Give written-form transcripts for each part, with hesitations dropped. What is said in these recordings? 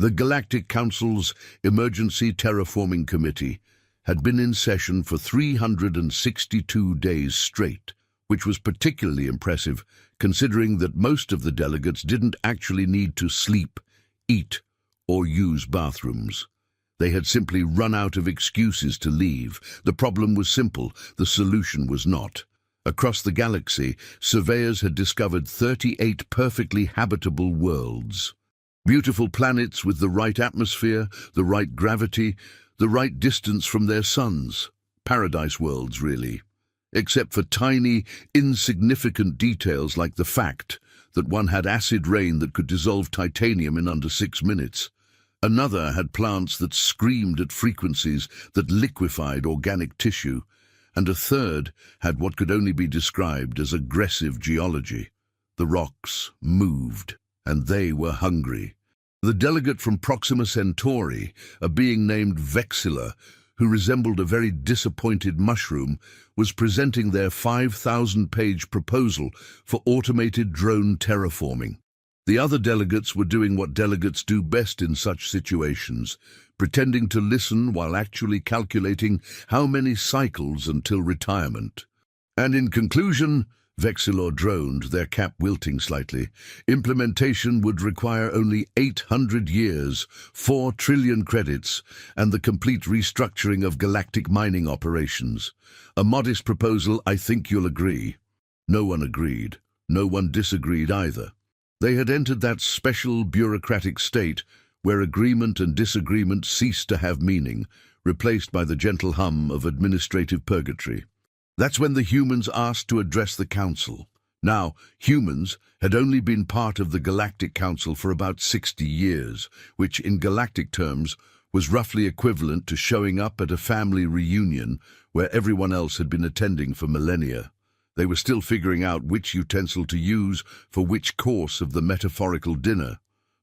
The Galactic Council's Emergency Terraforming Committee had been in session for 362 days straight, which was particularly impressive considering that most of the delegates didn't actually need to sleep, eat, or use bathrooms. They had simply run out of excuses to leave. The problem was simple, the solution was not. Across the galaxy, surveyors had discovered 38 perfectly habitable worlds. Beautiful planets with the right atmosphere, the right gravity, the right distance from their suns. Paradise worlds, really. Except for tiny, insignificant details like the fact that one had acid rain that could dissolve titanium in under 6 minutes. Another had plants that screamed at frequencies that liquefied organic tissue, and a third had what could only be described as aggressive geology. The rocks moved, and they were hungry. The delegate from Proxima Centauri, a being named Vexilla, who resembled a very disappointed mushroom, was presenting their 5,000-page proposal for automated drone terraforming. The other delegates were doing what delegates do best in such situations, pretending to listen while actually calculating how many cycles until retirement. And in conclusion, Vexillor droned, their cap wilting slightly, implementation would require only 800 years, 4 trillion credits, and the complete restructuring of galactic mining operations. A modest proposal, I think you'll agree. No one agreed. No one disagreed either. They had entered that special bureaucratic state where agreement and disagreement ceased to have meaning, replaced by the gentle hum of administrative purgatory. That's when the humans asked to address the council. Now, humans had only been part of the Galactic Council for about 60 years, which in galactic terms was roughly equivalent to showing up at a family reunion where everyone else had been attending for millennia. They were still figuring out which utensil to use for which course of the metaphorical dinner.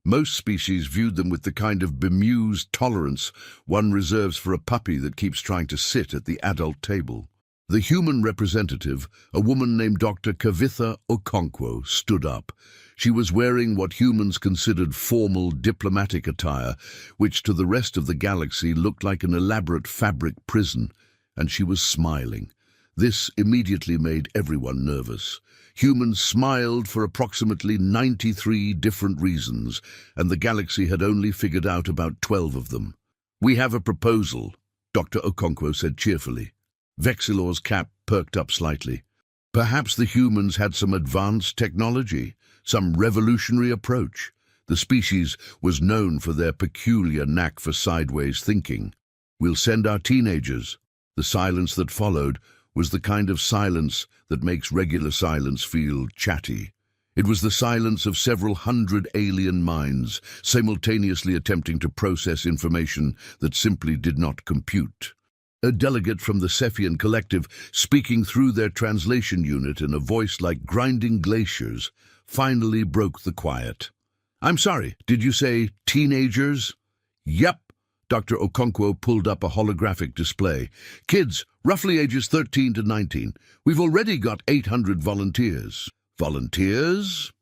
Most species viewed them with the kind of bemused tolerance one reserves for a puppy that keeps trying to sit at the adult table. The human representative, a woman named Dr. Kavitha Okonkwo, stood up. She was wearing what humans considered formal diplomatic attire, which to the rest of the galaxy looked like an elaborate fabric prison, and she was smiling. This immediately made everyone nervous. Humans smiled for approximately 93 different reasons, and the galaxy had only figured out about 12 of them. "We have a proposal," Dr. Okonkwo said cheerfully. Vexillor's cap perked up slightly. Perhaps the humans had some advanced technology, some revolutionary approach. The species was known for their peculiar knack for sideways thinking. "We'll send our teenagers." The silence that followed was the kind of silence that makes regular silence feel chatty. It was the silence of several hundred alien minds simultaneously attempting to process information that simply did not compute. A delegate from the Cephian collective, speaking through their translation unit in a voice like grinding glaciers, finally broke the quiet. "I'm sorry, did you say teenagers?" "Yep." Dr. Okonkwo pulled up a holographic display. "Kids, roughly ages 13 to 19. We've already got 800 volunteers." "Volunteers?"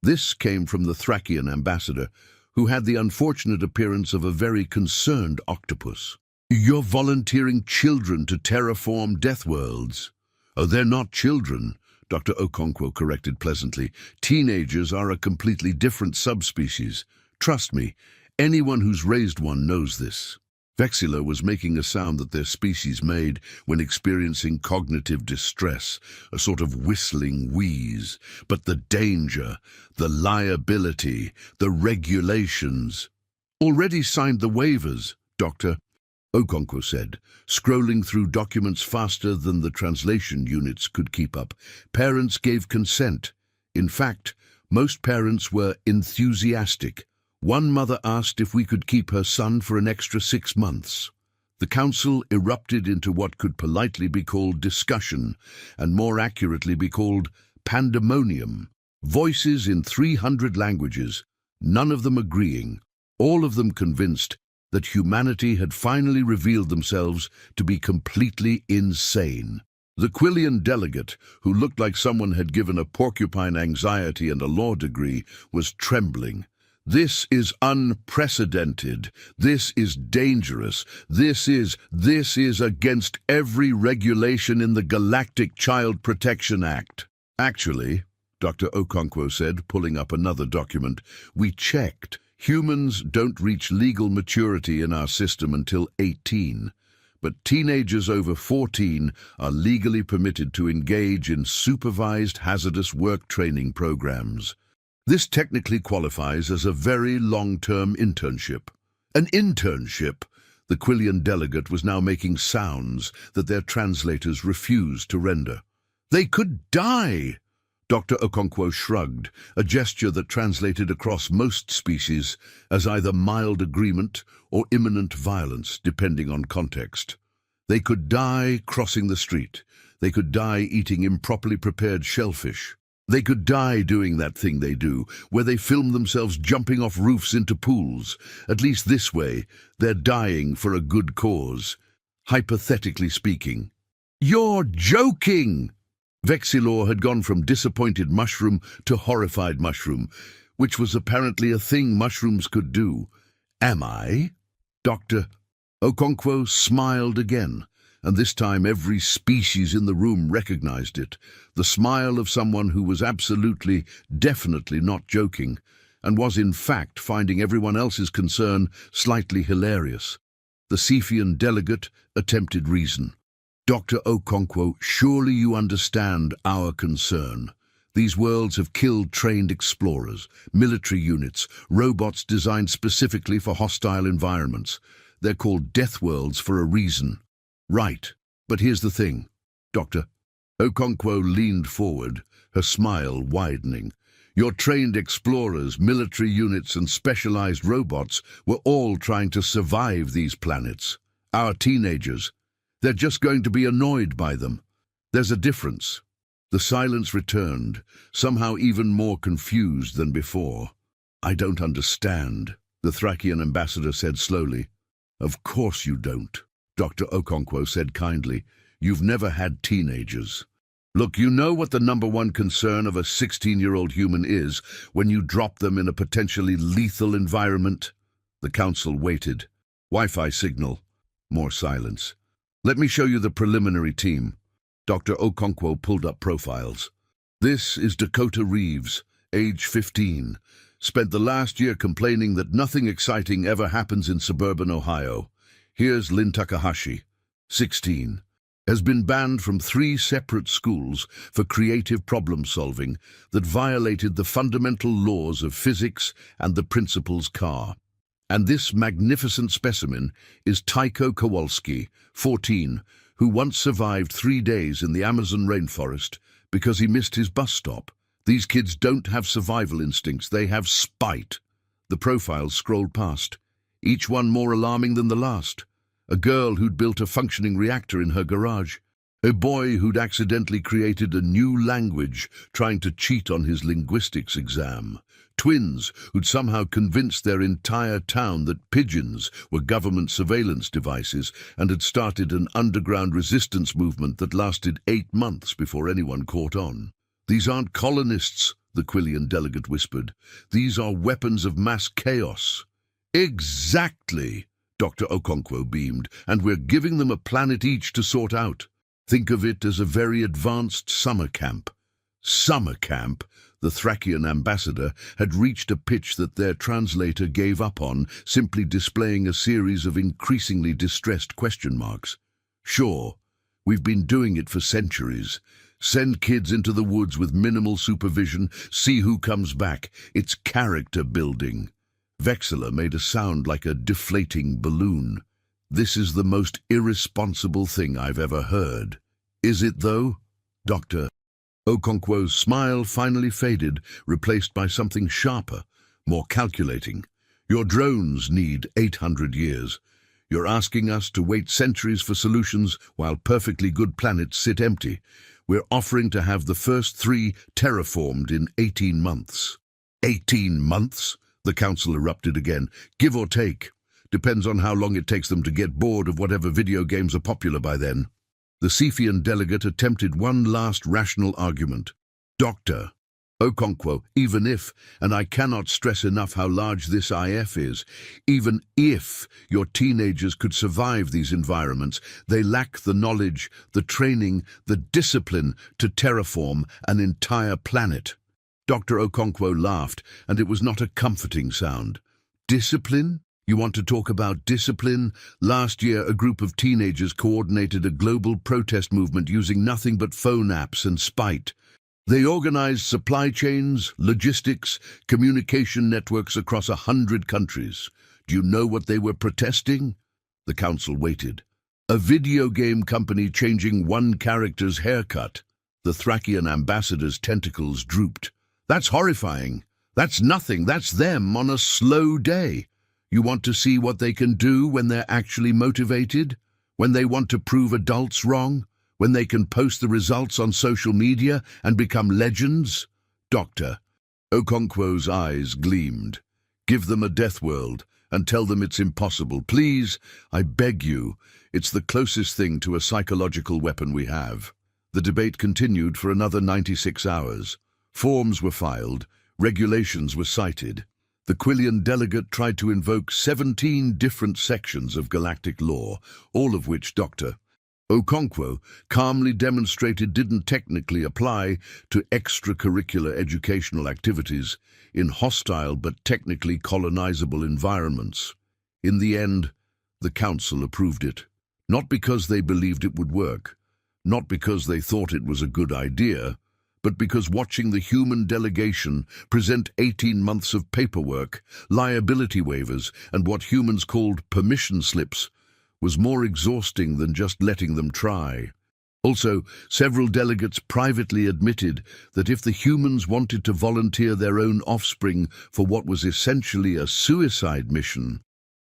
This came from the Thracian ambassador, who had the unfortunate appearance of a very concerned octopus. "You're volunteering children to terraform Deathworlds." "Oh, they're not children," Dr. Okonkwo corrected pleasantly. "Teenagers are a completely different subspecies. Trust me, anyone who's raised one knows this." Vexilla was making a sound that their species made when experiencing cognitive distress, a sort of whistling wheeze. But the danger, the liability, the regulations. "Already signed the waivers, Doctor," Okonkwo said, scrolling through documents faster than the translation units could keep up. "Parents gave consent. In fact, most parents were enthusiastic. One mother asked if we could keep her son for an extra 6 months. The council erupted into what could politely be called discussion, and more accurately be called pandemonium. Voices in 300 languages, none of them agreeing, all of them convinced that humanity had finally revealed themselves to be completely insane. The Quillian delegate, who looked like someone had given a porcupine anxiety and a law degree, was trembling. This is unprecedented. This is dangerous. This is against every regulation in the Galactic Child Protection Act. Actually, Dr. Okonkwo said, pulling up another document, we checked. Humans don't reach legal maturity in our system until 18. But teenagers over 14 are legally permitted to engage in supervised hazardous work training programs. This technically qualifies as a very long-term internship. An internship! The Quillian delegate was now making sounds that their translators refused to render. They could die! Dr. Okonkwo shrugged, a gesture that translated across most species as either mild agreement or imminent violence, depending on context. They could die crossing the street. They could die eating improperly prepared shellfish. They could die doing that thing they do, where they film themselves jumping off roofs into pools. At least this way, they're dying for a good cause. Hypothetically speaking. You're joking! Vexilor had gone from disappointed mushroom to horrified mushroom, which was apparently a thing mushrooms could do. Am I? Dr. Okonkwo smiled again, and this time every species in the room recognized it, the smile of someone who was absolutely, definitely not joking, and was in fact finding everyone else's concern slightly hilarious. The Cephian delegate attempted reason. Dr. Okonkwo, surely you understand our concern. These worlds have killed trained explorers, military units, robots designed specifically for hostile environments. They're called Deathworlds for a reason. Right, but here's the thing, Dr. Okonkwo leaned forward, her smile widening. Your trained explorers, military units and specialized robots were all trying to survive these planets. Our teenagers, they're just going to be annoyed by them. There's a difference. The silence returned, somehow even more confused than before. I don't understand, the Thracian ambassador said slowly. Of course you don't, Dr. Okonkwo said kindly. You've never had teenagers. Look, you know what the number one concern of a 16-year-old human is when you drop them in a potentially lethal environment? The council waited. Wi-Fi signal. More silence. Let me show you the preliminary team. Dr. Okonkwo pulled up profiles. This is Dakota Reeves, age 15. Spent the last year complaining that nothing exciting ever happens in suburban Ohio. Here's Lynn Takahashi, 16. Has been banned from 3 separate schools for creative problem-solving that violated the fundamental laws of physics and the principal's car. And this magnificent specimen is Tycho Kowalski, 14, who once survived 3 days in the Amazon rainforest because he missed his bus stop. These kids don't have survival instincts, they have spite. The profiles scrolled past, each one more alarming than the last. A girl who'd built a functioning reactor in her garage. A boy who'd accidentally created a new language trying to cheat on his linguistics exam. Twins who'd somehow convinced their entire town that pigeons were government surveillance devices and had started an underground resistance movement that lasted 8 months before anyone caught on. These aren't colonists, the Quillian delegate whispered. These are weapons of mass chaos. Exactly, Dr. Okonkwo beamed, and we're giving them a planet each to sort out. Think of it as a very advanced summer camp. Summer camp? The Thracian ambassador had reached a pitch that their translator gave up on, simply displaying a series of increasingly distressed question marks. Sure, we've been doing it for centuries. Send kids into the woods with minimal supervision, see who comes back. It's character building. Vexilor made a sound like a deflating balloon. This is the most irresponsible thing I've ever heard. Is it, though? Dr. Okonkwo's smile finally faded, replaced by something sharper, more calculating. Your drones need 800 years. You're asking us to wait centuries for solutions while perfectly good planets sit empty. We're offering to have the first 3 terraformed in 18 months. 18 months? The council erupted again. Give or take. Depends on how long it takes them to get bored of whatever video games are popular by then. The Cephian delegate attempted one last rational argument. Doctor, Okonkwo, even if, and I cannot stress enough how large this IF is, even if your teenagers could survive these environments, they lack the knowledge, the training, the discipline to terraform an entire planet. Dr. Okonkwo laughed, and it was not a comforting sound. Discipline? You want to talk about discipline? Last year, a group of teenagers coordinated a global protest movement using nothing but phone apps and spite. They organized supply chains, logistics, communication networks across 100 countries. Do you know what they were protesting? The council waited. A video game company changing one character's haircut. The Thracian ambassador's tentacles drooped. That's horrifying. That's nothing. That's them on a slow day. You want to see what they can do when they're actually motivated? When they want to prove adults wrong? When they can post the results on social media and become legends? Doctor. Okonkwo's eyes gleamed. Give them a death world and tell them it's impossible. Please, I beg you. It's the closest thing to a psychological weapon we have. The debate continued for another 96 hours. Forms were filed. Regulations were cited. The Quillian delegate tried to invoke 17 different sections of galactic law, all of which Dr. Okonkwo calmly demonstrated didn't technically apply to extracurricular educational activities in hostile but technically colonizable environments. In the end, the council approved it, not because they believed it would work, not because they thought it was a good idea, but because watching the human delegation present 18 months of paperwork, liability waivers, and what humans called permission slips was more exhausting than just letting them try. Also, several delegates privately admitted that if the humans wanted to volunteer their own offspring for what was essentially a suicide mission,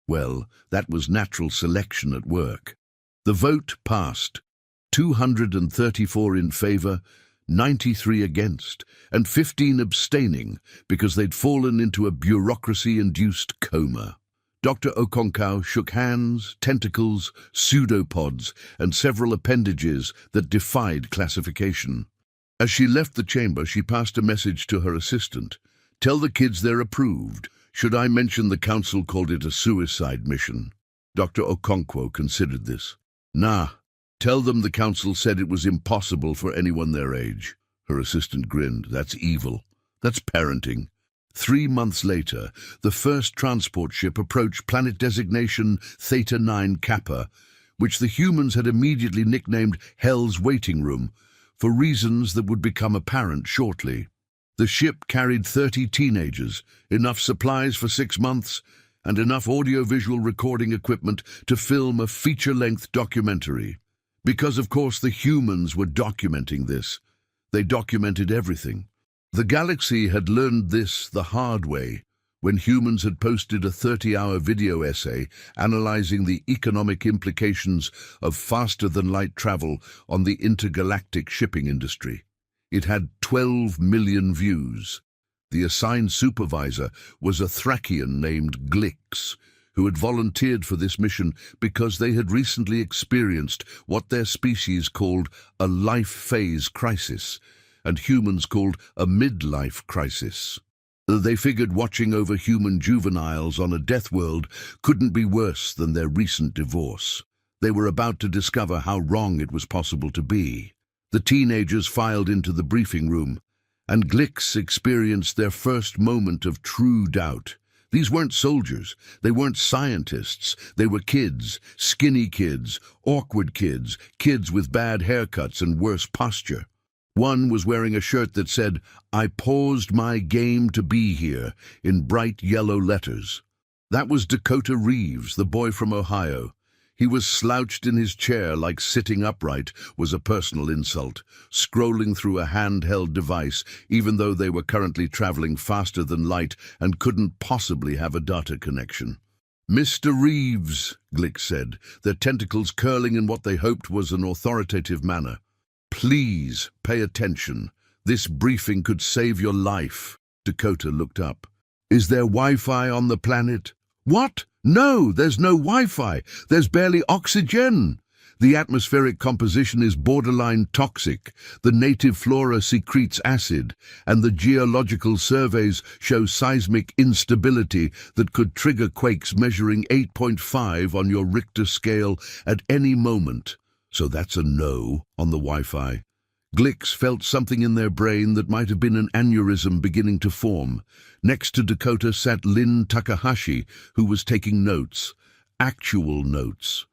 well, that was natural selection at work. The vote passed, 234 in favor, 93 against, and 15 abstaining because they'd fallen into a bureaucracy-induced coma. Dr. Okonkwo shook hands, tentacles, pseudopods, and several appendages that defied classification. As she left the chamber, she passed a message to her assistant. Tell the kids they're approved. Should I mention the council called it a suicide mission? Dr. Okonkwo considered this. Nah. Tell them the council said it was impossible for anyone their age. Her assistant grinned. That's evil. That's parenting. 3 months later, the first transport ship approached planet designation Theta 9 Kappa, which the humans had immediately nicknamed Hell's Waiting Room, for reasons that would become apparent shortly. The ship carried 30 teenagers, enough supplies for 6 months, and enough audiovisual recording equipment to film a feature-length documentary. Because, of course, the humans were documenting this. They documented everything. The galaxy had learned this the hard way when humans had posted a 30-hour video essay analyzing the economic implications of faster-than-light travel on the intergalactic shipping industry. It had 12 million views. The assigned supervisor was a Thracian named Glix, who had volunteered for this mission because they had recently experienced what their species called a life phase crisis, and humans called a midlife crisis. They figured watching over human juveniles on a death world couldn't be worse than their recent divorce. They were about to discover how wrong it was possible to be. The teenagers filed into the briefing room, and Glix experienced their first moment of true doubt. These weren't soldiers, they weren't scientists, they were kids, skinny kids, awkward kids, kids with bad haircuts and worse posture. One was wearing a shirt that said, "I paused my game to be here," in bright yellow letters. That was Dakota Reeves, the boy from Ohio. He was slouched in his chair like sitting upright was a personal insult, scrolling through a handheld device even though they were currently traveling faster than light and couldn't possibly have a data connection. "Mr. Reeves," Glick said, their tentacles curling in what they hoped was an authoritative manner. "Please pay attention. This briefing could save your life." Dakota looked up. "Is there Wi-Fi on the planet?" "What? No, there's no Wi-Fi. There's barely oxygen." The atmospheric composition is borderline toxic, the native flora secretes acid, and the geological surveys show seismic instability that could trigger quakes measuring 8.5 on your Richter scale at any moment. So that's a no on the Wi-Fi. Glix felt something in their brain that might have been an aneurysm beginning to form. Next to Dakota sat Lin Takahashi, who was taking notes. Actual notes.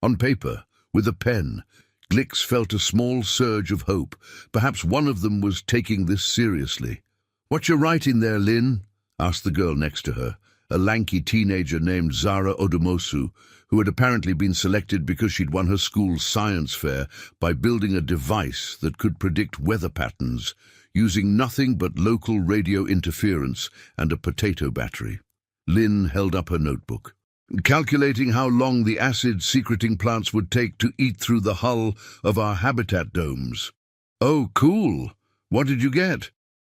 On paper, with a pen. Glix felt a small surge of hope. Perhaps one of them was taking this seriously. "What you writing there, Lin?" asked the girl next to her, a lanky teenager named Zara Odomosu, who had apparently been selected because she'd won her school's science fair by building a device that could predict weather patterns, using nothing but local radio interference and a potato battery. Lin held up her notebook. "Calculating how long the acid-secreting plants would take to eat through the hull of our habitat domes." "Oh, cool. What did you get?"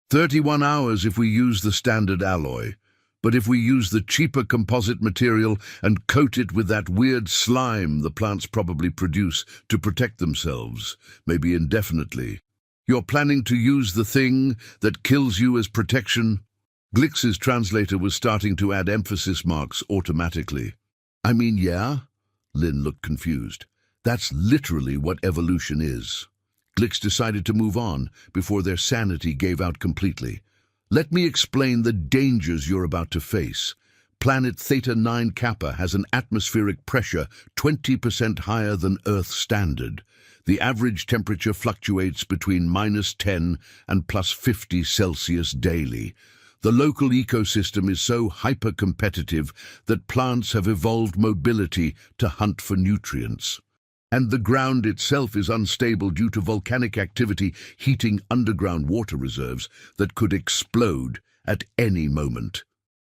31 hours if we use the standard alloy. But if we use the cheaper composite material and coat it with that weird slime the plants probably produce to protect themselves, maybe indefinitely. You're planning to use the thing that kills you as protection?" Glix's translator was starting to add emphasis marks automatically. "I mean, yeah?" Lin looked confused. "That's literally what evolution is." Glix decided to move on before their sanity gave out completely. "Let me explain the dangers you're about to face. Planet Theta 9 Kappa has an atmospheric pressure 20% higher than Earth standard. The average temperature fluctuates between -10 and +50 Celsius daily. The local ecosystem is so hyper-competitive that plants have evolved mobility to hunt for nutrients. And the ground itself is unstable due to volcanic activity heating underground water reserves that could explode at any moment."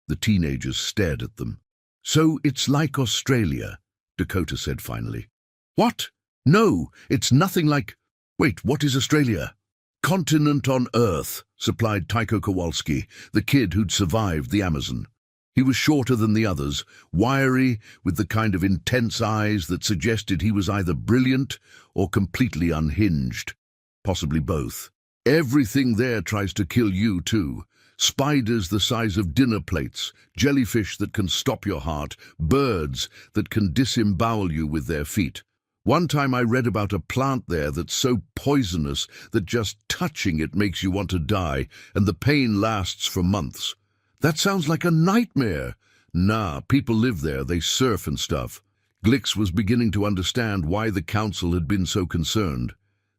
The teenagers stared at them. "So it's like Australia," Dakota said finally. "What? No, it's nothing like—" "Wait, what is Australia?" "Continent on Earth," supplied Tycho Kowalski, the kid who'd survived the Amazon. He was shorter than the others, wiry, with the kind of intense eyes that suggested he was either brilliant or completely unhinged. Possibly both. "Everything there tries to kill you, too. Spiders the size of dinner plates, jellyfish that can stop your heart, birds that can disembowel you with their feet. One time I read about a plant there that's so poisonous that just touching it makes you want to die, and the pain lasts for months. That sounds like a nightmare." "Nah, people live there, they surf and stuff." Glix was beginning to understand why the council had been so concerned.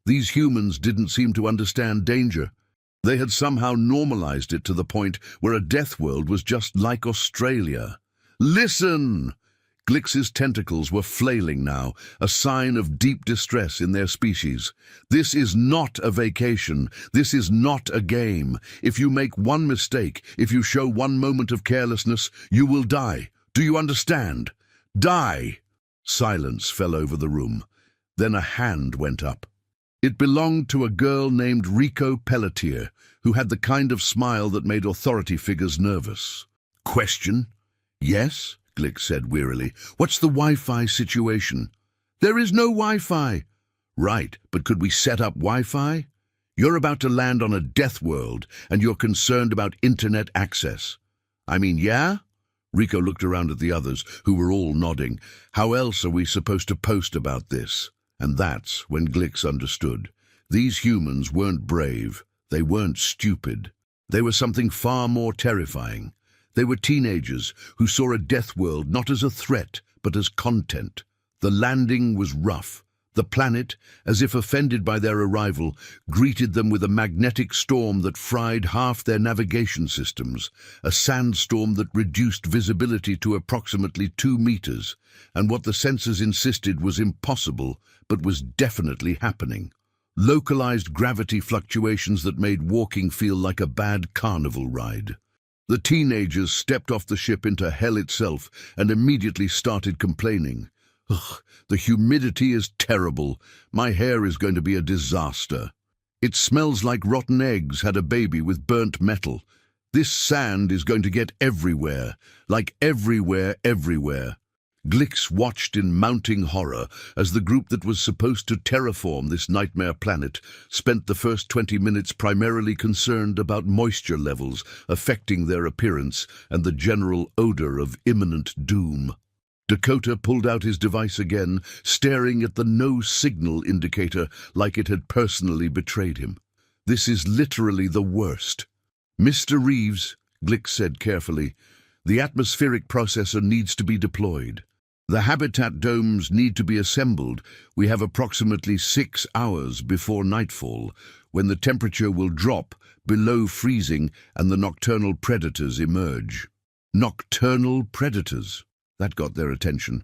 These humans didn't seem to understand danger. They had somehow normalized it to the point where a death world was just like Australia. "Listen!" Glix's tentacles were flailing now, a sign of deep distress in their species. "This is not a vacation. This is not a game. If you make one mistake, if you show one moment of carelessness, you will die. Do you understand? Die!" Silence fell over the room. Then a hand went up. It belonged to a girl named Rico Pelletier, who had the kind of smile that made authority figures nervous. "Question?" "Yes?" Glix said wearily. "What's the Wi-Fi situation?" "There is no Wi-Fi." "Right, but could we set up Wi-Fi?" "You're about to land on a death world, and you're concerned about internet access." "I mean, yeah?" Rico looked around at the others, who were all nodding. "How else are we supposed to post about this?" And that's when Glix understood. These humans weren't brave. They weren't stupid. They were something far more terrifying. They were teenagers who saw a death world not as a threat, but as content. The landing was rough. The planet, as if offended by their arrival, greeted them with a magnetic storm that fried half their navigation systems, a sandstorm that reduced visibility to approximately 2 meters, and what the sensors insisted was impossible, but was definitely happening. Localized gravity fluctuations that made walking feel like a bad carnival ride. The teenagers stepped off the ship into hell itself and immediately started complaining. "Ugh, the humidity is terrible. My hair is going to be a disaster. It smells like rotten eggs had a baby with burnt metal. This sand is going to get everywhere, like everywhere, everywhere." Glix watched in mounting horror as the group that was supposed to terraform this nightmare planet spent the first 20 minutes primarily concerned about moisture levels affecting their appearance and the general odor of imminent doom. Dakota pulled out his device again, staring at the no-signal indicator like it had personally betrayed him. This is literally the worst. "Mr. Reeves," Glix said carefully, "the atmospheric processor needs to be deployed. The habitat domes need to be assembled. We have approximately 6 hours before nightfall, when the temperature will drop below freezing and the nocturnal predators emerge." Nocturnal predators? That got their attention.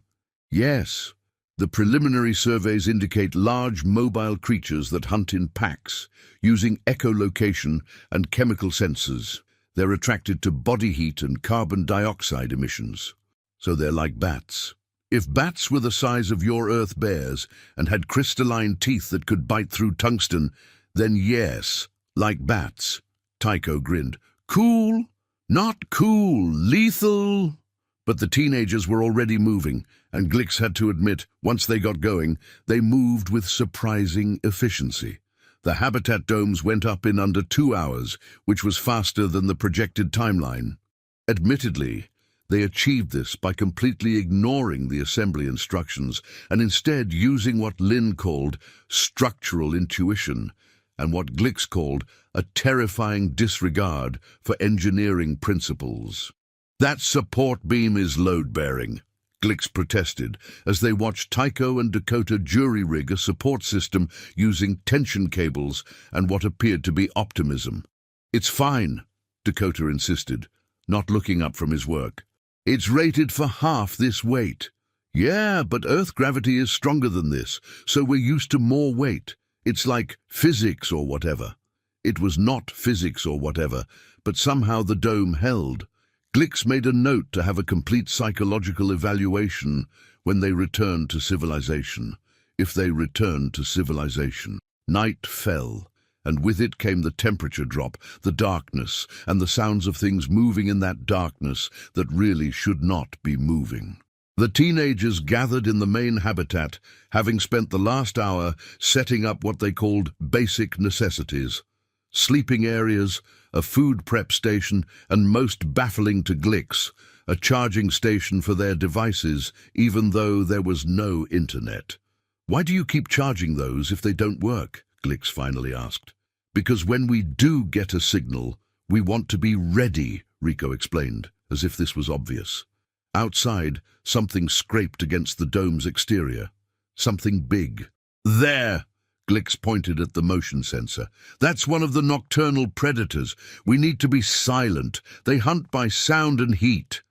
Yes, the preliminary surveys indicate large mobile creatures that hunt in packs, using echolocation and chemical sensors. They're attracted to body heat and carbon dioxide emissions. So they're like bats. If bats were the size of your Earth bears and had crystalline teeth that could bite through tungsten, then yes, like bats. Tycho grinned. Cool? Not cool. Lethal? But the teenagers were already moving, and Glix had to admit, once they got going, they moved with surprising efficiency. The habitat domes went up in under 2 hours, which was faster than the projected timeline. Admittedly, they achieved this by completely ignoring the assembly instructions and instead using what Lynn called structural intuition and what Glix called a terrifying disregard for engineering principles. "That support beam is load-bearing," Glix protested as they watched Tycho and Dakota jury-rig a support system using tension cables and what appeared to be optimism. "It's fine," Dakota insisted, not looking up from his work. "It's rated for half this weight." "Yeah, but Earth gravity is stronger than this, so we're used to more weight. It's like physics or whatever." It was not physics or whatever, but somehow the dome held. Glix made a note to have a complete psychological evaluation when they returned to civilization. If they returned to civilization. Night fell, and with it came the temperature drop, the darkness, and the sounds of things moving in that darkness that really should not be moving. The teenagers gathered in the main habitat, having spent the last hour setting up what they called basic necessities. Sleeping areas, a food prep station, and most baffling to Glix, a charging station for their devices, even though there was no internet. "Why do you keep charging those if they don't work?" Glix finally asked. "Because when we do get a signal, we want to be ready," Rico explained, as if this was obvious. Outside, something scraped against the dome's exterior. Something big. "There!" Glix pointed at the motion sensor. "That's one of the nocturnal predators. We need to be silent. They hunt by sound and heat."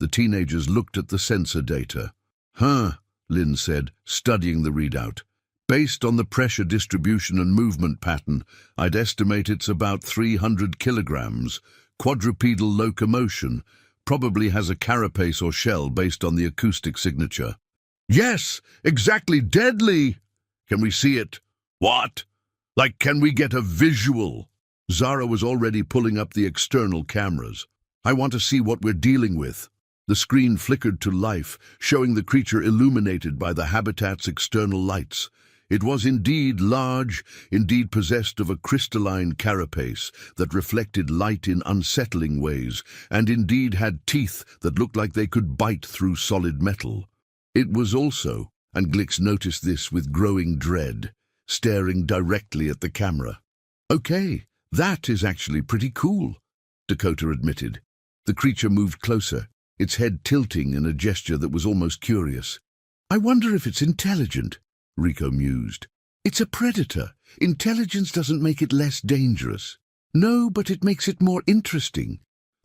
The teenagers looked at the sensor data. "Huh," Lynn said, studying the readout. "Based on the pressure distribution and movement pattern, I'd estimate it's about 300 kilograms. Quadrupedal locomotion. Probably has a carapace or shell based on the acoustic signature." "Yes, exactly, deadly!" "Can we see it?" "What? Like, can we get a visual?" Zara was already pulling up the external cameras. "I want to see what we're dealing with." The screen flickered to life, showing the creature illuminated by the habitat's external lights. It was indeed large, indeed possessed of a crystalline carapace that reflected light in unsettling ways, and indeed had teeth that looked like they could bite through solid metal. It was also, and Glix noticed this with growing dread, staring directly at the camera. "Okay, that is actually pretty cool," Dakota admitted. The creature moved closer, its head tilting in a gesture that was almost curious. "I wonder if it's intelligent," Rico mused. "It's a predator. Intelligence doesn't make it less dangerous." "No, but it makes it more interesting."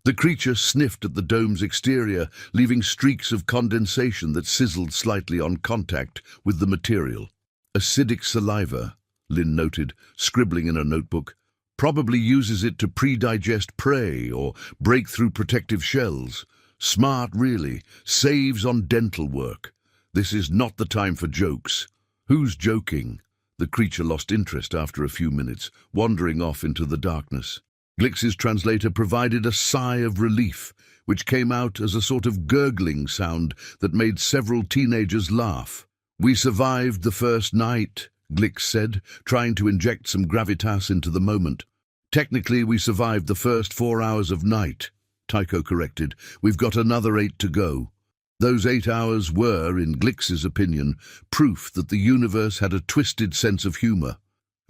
The creature sniffed at the dome's exterior, leaving streaks of condensation that sizzled slightly on contact with the material. "Acidic saliva," Lynn noted, scribbling in a notebook. "Probably uses it to pre-digest prey or break through protective shells. Smart, really. Saves on dental work. This is not the time for jokes." "Who's joking?" The creature lost interest after a few minutes, wandering off into the darkness. Glix's translator provided a sigh of relief, which came out as a sort of gurgling sound that made several teenagers laugh. "We survived the first night," Glix said, trying to inject some gravitas into the moment. "Technically, we survived the first 4 hours of night," Tycho corrected. "We've got another 8 to go." Those 8 hours were, in Glix's opinion, proof that the universe had a twisted sense of humor.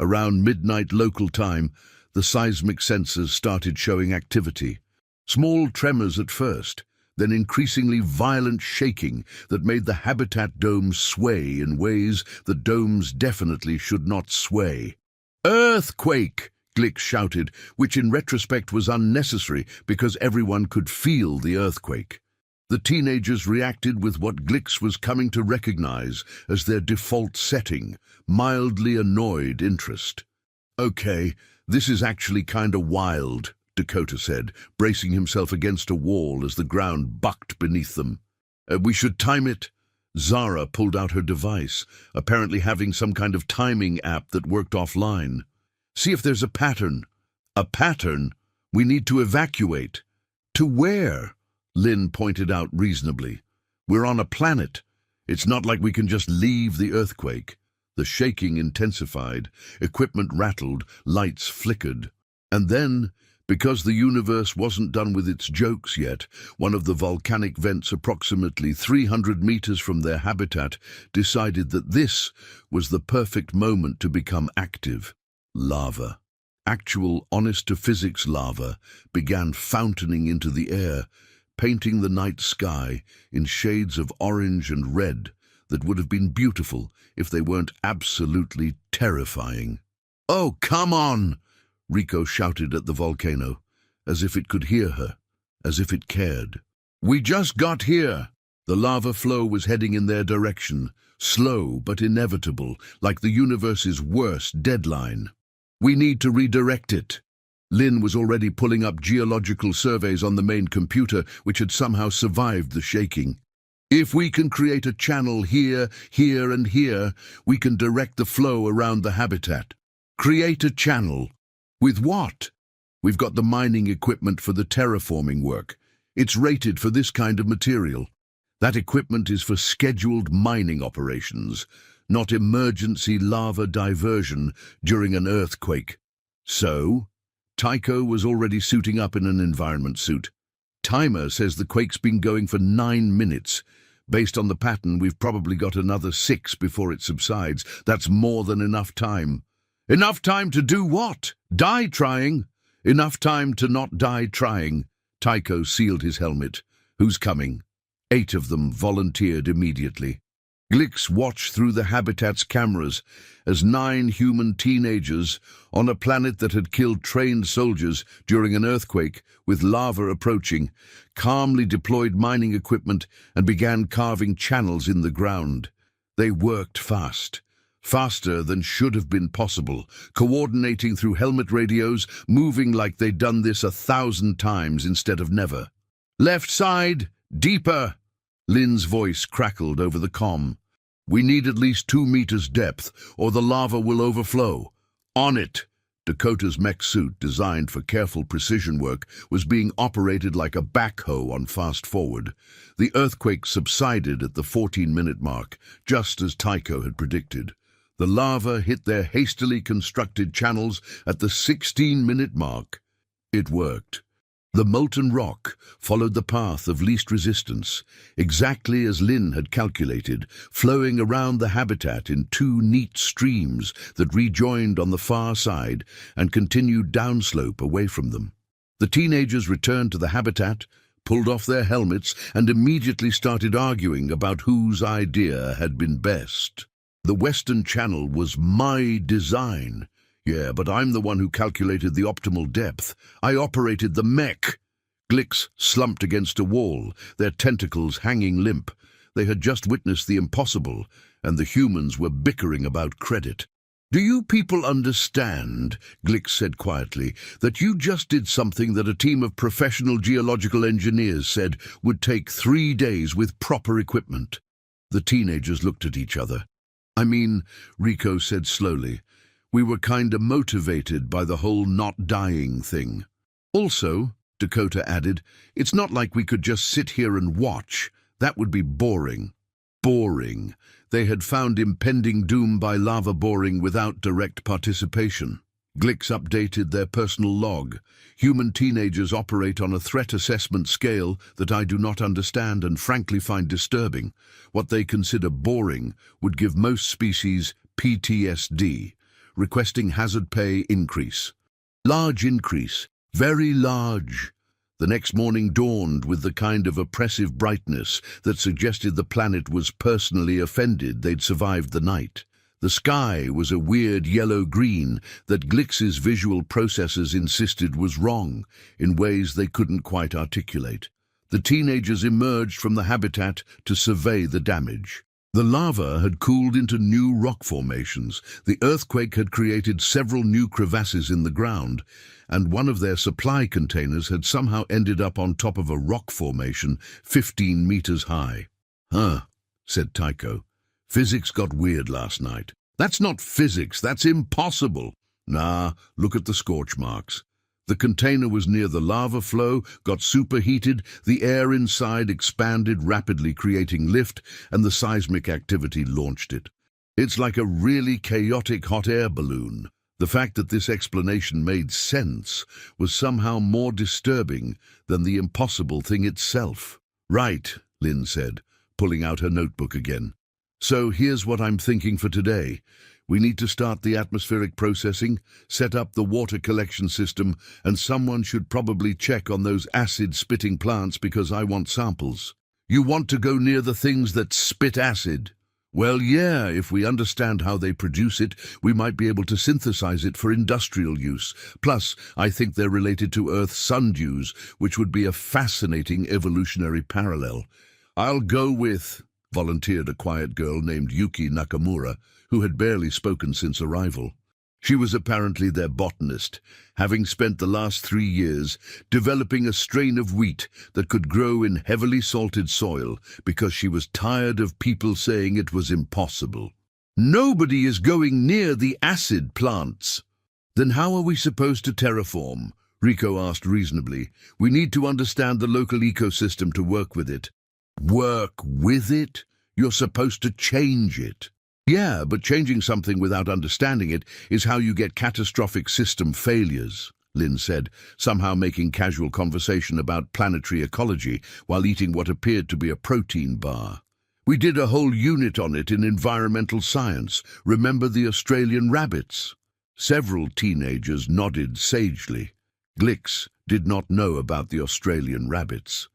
Around midnight local time, the seismic sensors started showing activity. Small tremors at first, then increasingly violent shaking that made the habitat dome sway in ways that domes definitely should not sway. "Earthquake!" Glix shouted, which in retrospect was unnecessary because everyone could feel the earthquake. The teenagers reacted with what Glix was coming to recognize as their default setting, mildly annoyed interest. "Okay, this is actually kinda wild," Dakota said, bracing himself against a wall as the ground bucked beneath them. We should time it." Zara pulled out her device, apparently having some kind of timing app that worked offline. "See if there's a pattern." "A pattern? We need to evacuate." "To where?" Lynn pointed out reasonably. "We're on a planet. It's not like we can just leave the earthquake." The shaking intensified, equipment rattled, lights flickered. And then, because the universe wasn't done with its jokes yet, one of the volcanic vents approximately 300 meters from their habitat decided that this was the perfect moment to become active. Lava. Actual honest-to-physics lava began fountaining into the air, painting the night sky in shades of orange and red that would have been beautiful if they weren't absolutely terrifying. "Oh, come on!" Rico shouted at the volcano, as if it could hear her, as if it cared. "We just got here." The lava flow was heading in their direction, slow but inevitable, like the universe's worst deadline. "We need to redirect it." Lynn was already pulling up geological surveys on the main computer, which had somehow survived the shaking. "If we can create a channel here, here, and here, we can direct the flow around the habitat." "Create a channel? With what?" "We've got the mining equipment for the terraforming work. It's rated for this kind of material. That equipment is for scheduled mining operations, not emergency lava diversion during an earthquake." "So?" Tycho was already suiting up in an environment suit. "Timer says the quake's been going for 9 minutes. Based on the pattern, we've probably got another 6 before it subsides. That's more than enough time." "Enough time to do what? Die trying?" "Enough time to not die trying." Tycho sealed his helmet. "Who's coming?" 8 of them volunteered immediately. Glix watched through the habitat's cameras as 9 human teenagers on a planet that had killed trained soldiers during an earthquake with lava approaching, calmly deployed mining equipment and began carving channels in the ground. They worked fast. Faster than should have been possible, coordinating through helmet radios, moving like they'd done this 1,000 times instead of never. "Left side, deeper!" Lynn's voice crackled over the comm. "We need at least 2 meters depth, or the lava will overflow." "On it!" Dakota's mech suit, designed for careful precision work, was being operated like a backhoe on fast forward. The earthquake subsided at the 14-minute mark, just as Tycho had predicted. The lava hit their hastily constructed channels at the 16-minute mark. It worked. The molten rock followed the path of least resistance, exactly as Lynn had calculated, flowing around the habitat in 2 neat streams that rejoined on the far side and continued downslope away from them. The teenagers returned to the habitat, pulled off their helmets, and immediately started arguing about whose idea had been best. "The western channel was my design." "Yeah, but I'm the one who calculated the optimal depth. I operated the mech." Glix slumped against a wall, their tentacles hanging limp. They had just witnessed the impossible, and the humans were bickering about credit. "Do you people understand," Glix said quietly, "that you just did something that a team of professional geological engineers said would take 3 days with proper equipment?" The teenagers looked at each other. "I mean," Rico said slowly, "we were kinda motivated by the whole not dying thing." Also, Dakota added, it's not like we could just sit here and watch. That would be boring. Boring. They had found impending doom by lava boring without direct participation. Glix updated their personal log. Human teenagers operate on a threat assessment scale that I do not understand and frankly find disturbing. What they consider boring would give most species PTSD, requesting hazard pay increase. Large increase. Very large. The next morning dawned with the kind of oppressive brightness that suggested the planet was personally offended they'd survived the night. The sky was a weird yellow-green that Glix's visual processors insisted was wrong, in ways they couldn't quite articulate. The teenagers emerged from the habitat to survey the damage. The lava had cooled into new rock formations. The earthquake had created several new crevasses in the ground, and one of their supply containers had somehow ended up on top of a rock formation 15 meters high. Huh, said Tycho. Physics got weird last night. That's not physics, that's impossible. Nah, look at the scorch marks. The container was near the lava flow, got superheated, the air inside expanded rapidly, creating lift, and the seismic activity launched it. It's like a really chaotic hot air balloon. The fact that this explanation made sense was somehow more disturbing than the impossible thing itself. Right, Lynn said, pulling out her notebook again. So here's what I'm thinking for today. We need to start the atmospheric processing, set up the water collection system, and someone should probably check on those acid-spitting plants because I want samples. You want to go near the things that spit acid? Well, yeah, if we understand how they produce it, we might be able to synthesize it for industrial use. Plus, I think they're related to Earth's sun dews, which would be a fascinating evolutionary parallel. I'll go with, volunteered a quiet girl named Yuki Nakamura, who had barely spoken since arrival. She was apparently their botanist, having spent the last 3 years developing a strain of wheat that could grow in heavily salted soil because she was tired of people saying it was impossible. Nobody is going near the acid plants. Then how are we supposed to terraform? Rico asked reasonably. We need to understand the local ecosystem to work with it. Work with it? You're supposed to change it. Yeah, but changing something without understanding it is how you get catastrophic system failures, Lynn said, somehow making casual conversation about planetary ecology while eating what appeared to be a protein bar. We did a whole unit on it in environmental science. Remember the Australian rabbits? Several teenagers nodded sagely. Glix did not know about the Australian rabbits.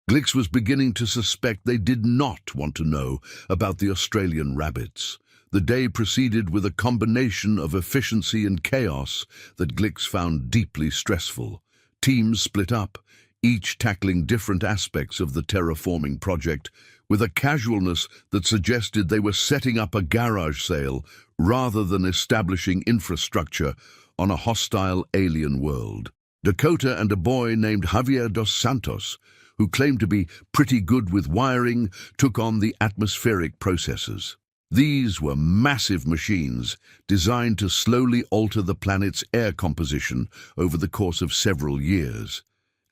Glix was beginning to suspect they did not want to know about the Australian rabbits. The day proceeded with a combination of efficiency and chaos that Glix found deeply stressful. Teams split up, each tackling different aspects of the terraforming project, with a casualness that suggested they were setting up a garage sale rather than establishing infrastructure on a hostile alien world. Dakota and a boy named Javier dos Santos, who claimed to be pretty good with wiring, took on the atmospheric processors. These were massive machines designed to slowly alter the planet's air composition over the course of several years.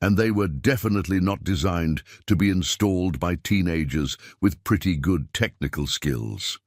And they were definitely not designed to be installed by teenagers with pretty good technical skills.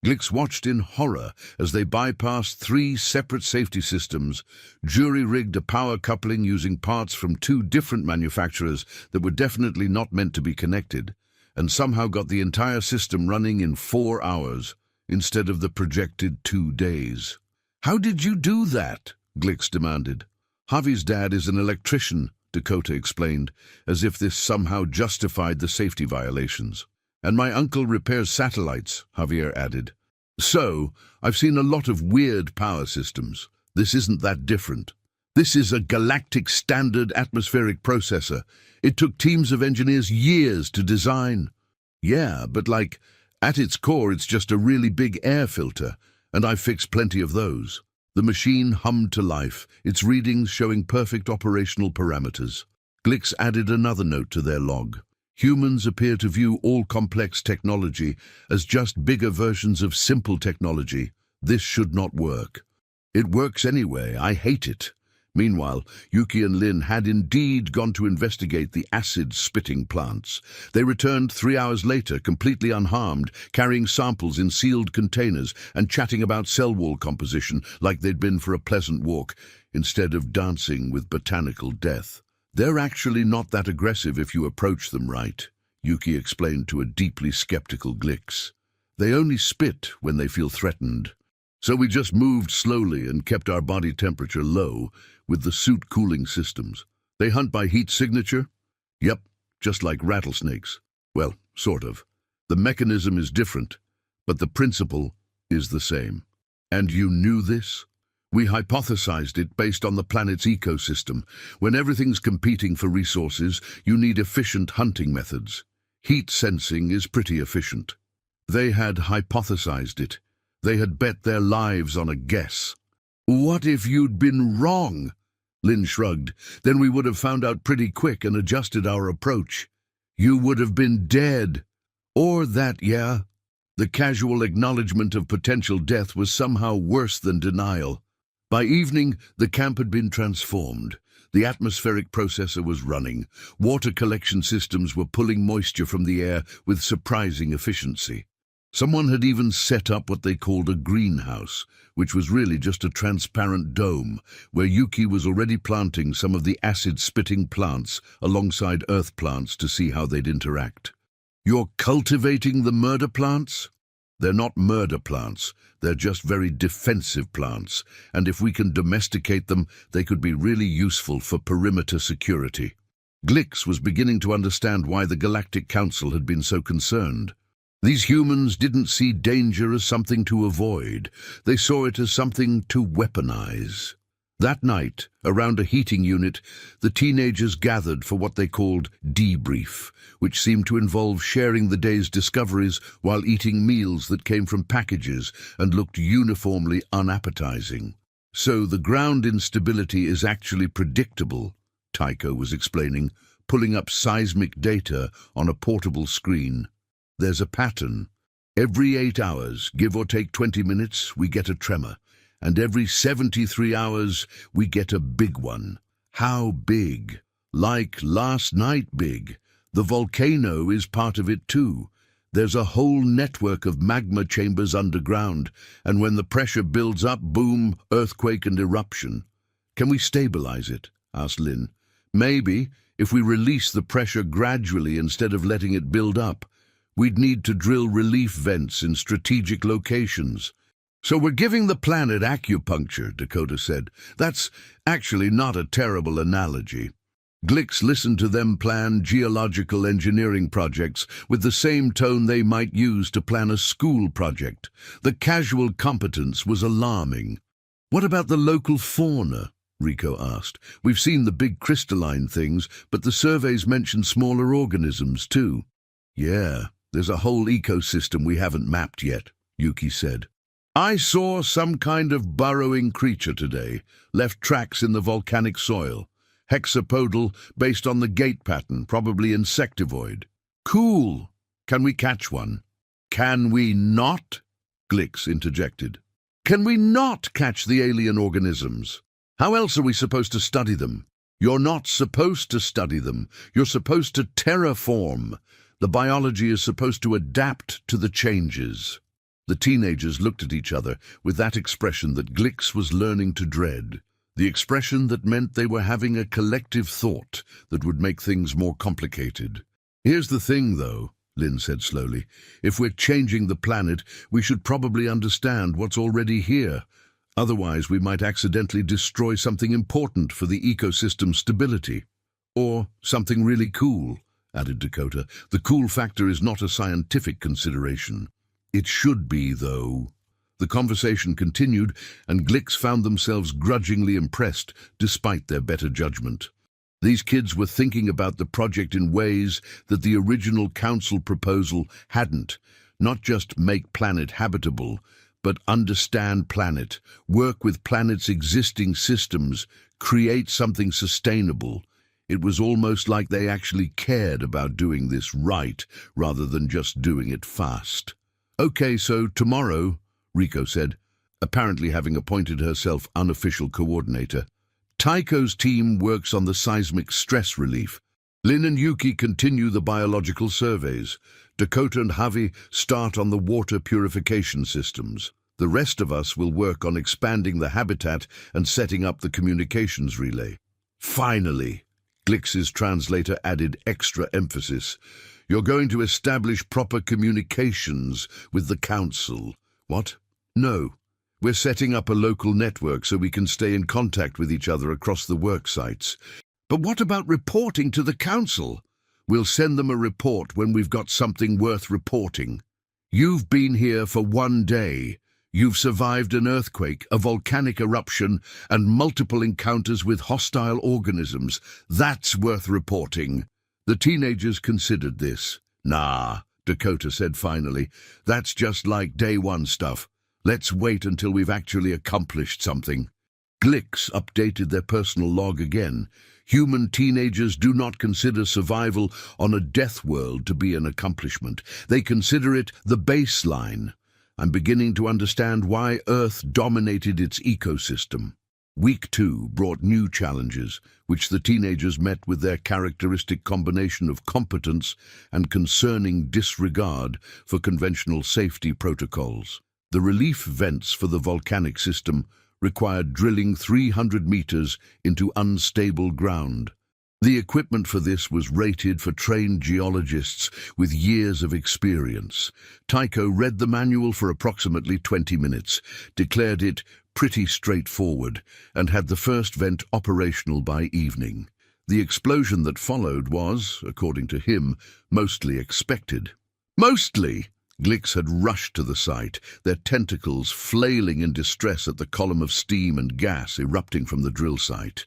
Glix watched in horror as they bypassed 3 separate safety systems, jury-rigged a power coupling using parts from 2 different manufacturers that were definitely not meant to be connected, and somehow got the entire system running in 4 hours instead of the projected 2 days. How did you do that? Glix demanded. Javi's dad is an electrician, Dakota explained, as if this somehow justified the safety violations. And my uncle repairs satellites, Javier added. So, I've seen a lot of weird power systems. This isn't that different. This is a Galactic standard atmospheric processor. It took teams of engineers years to design. Yeah, but at its core it's just a really big air filter, and I've fixed plenty of those. The machine hummed to life, its readings showing perfect operational parameters. Glix added another note to their log. Humans appear to view all complex technology as just bigger versions of simple technology. This should not work. It works anyway. I hate it. Meanwhile, Yuki and Lin had indeed gone to investigate the acid-spitting plants. They returned 3 hours later, completely unharmed, carrying samples in sealed containers and chatting about cell wall composition like they'd been for a pleasant walk, instead of dancing with botanical death. "They're actually not that aggressive if you approach them right," Yuki explained to a deeply skeptical Glix. "They only spit when they feel threatened. So we just moved slowly and kept our body temperature low with the suit cooling systems. They hunt by heat signature? Yep, just like rattlesnakes. Well, sort of. The mechanism is different, but the principle is the same." "And you knew this?" "We hypothesized it based on the planet's ecosystem. When everything's competing for resources, you need efficient hunting methods. Heat sensing is pretty efficient." They had hypothesized it. They had bet their lives on a guess. "What if you'd been wrong?" Lin shrugged. "Then we would have found out pretty quick and adjusted our approach. You would have been dead. Or that, yeah." The casual acknowledgement of potential death was somehow worse than denial. By evening, the camp had been transformed. The atmospheric processor was running. Water collection systems were pulling moisture from the air with surprising efficiency. Someone had even set up what they called a greenhouse, which was really just a transparent dome, where Yuki was already planting some of the acid-spitting plants alongside earth plants to see how they'd interact. "You're cultivating the murder plants?" "They're not murder plants. They're just very defensive plants, and if we can domesticate them, they could be really useful for perimeter security." Glix was beginning to understand why the Galactic Council had been so concerned. These humans didn't see danger as something to avoid. They saw it as something to weaponize. That night, around a heating unit, the teenagers gathered for what they called debrief, which seemed to involve sharing the day's discoveries while eating meals that came from packages and looked uniformly unappetizing. "So the ground instability is actually predictable," Tycho was explaining, pulling up seismic data on a portable screen. "There's a pattern. Every 8 hours, give or take 20 minutes, we get a tremor. And every 73 hours, we get a big one." "How big?" "Like last night big. The volcano is part of it too. There's a whole network of magma chambers underground, and when the pressure builds up, boom, earthquake and eruption." "Can we stabilize it?" asked Lin. "Maybe, if we release the pressure gradually instead of letting it build up. We'd need to drill relief vents in strategic locations." "So we're giving the planet acupuncture," Dakota said. "That's actually not a terrible analogy." Glix listened to them plan geological engineering projects with the same tone they might use to plan a school project. The casual competence was alarming. "What about the local fauna?" Rico asked. "We've seen the big crystalline things, but the surveys mention smaller organisms too." "Yeah, there's a whole ecosystem we haven't mapped yet," Yuki said. "I saw some kind of burrowing creature today, left tracks in the volcanic soil. Hexapodal, based on the gate pattern, probably insectivoid." "Cool. Can we catch one?" "Can we not?" Glix interjected. "Can we not catch the alien organisms? How else are we supposed to study them?" "You're not supposed to study them. You're supposed to terraform. The biology is supposed to adapt to the changes." The teenagers looked at each other with that expression that Glix was learning to dread. The expression that meant they were having a collective thought that would make things more complicated. "Here's the thing, though," Lin said slowly. "If we're changing the planet, we should probably understand what's already here. Otherwise, we might accidentally destroy something important for the ecosystem's stability." "Or something really cool," added Dakota. "The cool factor is not a scientific consideration." "It should be, though." The conversation continued, and Glix found themselves grudgingly impressed, despite their better judgment. These kids were thinking about the project in ways that the original council proposal hadn't. Not just make planet habitable, but understand planet, work with planet's existing systems, create something sustainable. It was almost like they actually cared about doing this right, rather than just doing it fast. "Okay, so tomorrow," Rico said, apparently having appointed herself unofficial coordinator, Taiko's team works on the seismic stress relief. Lin and Yuki continue the biological surveys. Dakota and Javi start on the water purification systems. The rest of us will work on expanding the habitat and setting up the communications relay. Finally, Glix's translator added extra emphasis. You're going to establish proper communications with the council. What? No. We're setting up a local network so we can stay in contact with each other across the work sites. But what about reporting to the council? We'll send them a report when we've got something worth reporting. You've been here for 1 day. You've survived an earthquake, a volcanic eruption, and multiple encounters with hostile organisms. That's worth reporting. The teenagers considered this. Nah, Dakota said finally. That's just like day one stuff. Let's wait until we've actually accomplished something. Glix updated their personal log again. Human teenagers do not consider survival on a death world to be an accomplishment. They consider it the baseline. I'm beginning to understand why Earth dominated its ecosystem. Week 2 brought new challenges, which the teenagers met with their characteristic combination of competence and concerning disregard for conventional safety protocols. The relief vents for the volcanic system required drilling 300 meters into unstable ground. The equipment for this was rated for trained geologists with years of experience. Taiko read the manual for approximately 20 minutes, declared it pretty straightforward, and had the first vent operational by evening. The explosion that followed was, according to him, mostly expected. Mostly! Glix had rushed to the site, their tentacles flailing in distress at the column of steam and gas erupting from the drill site.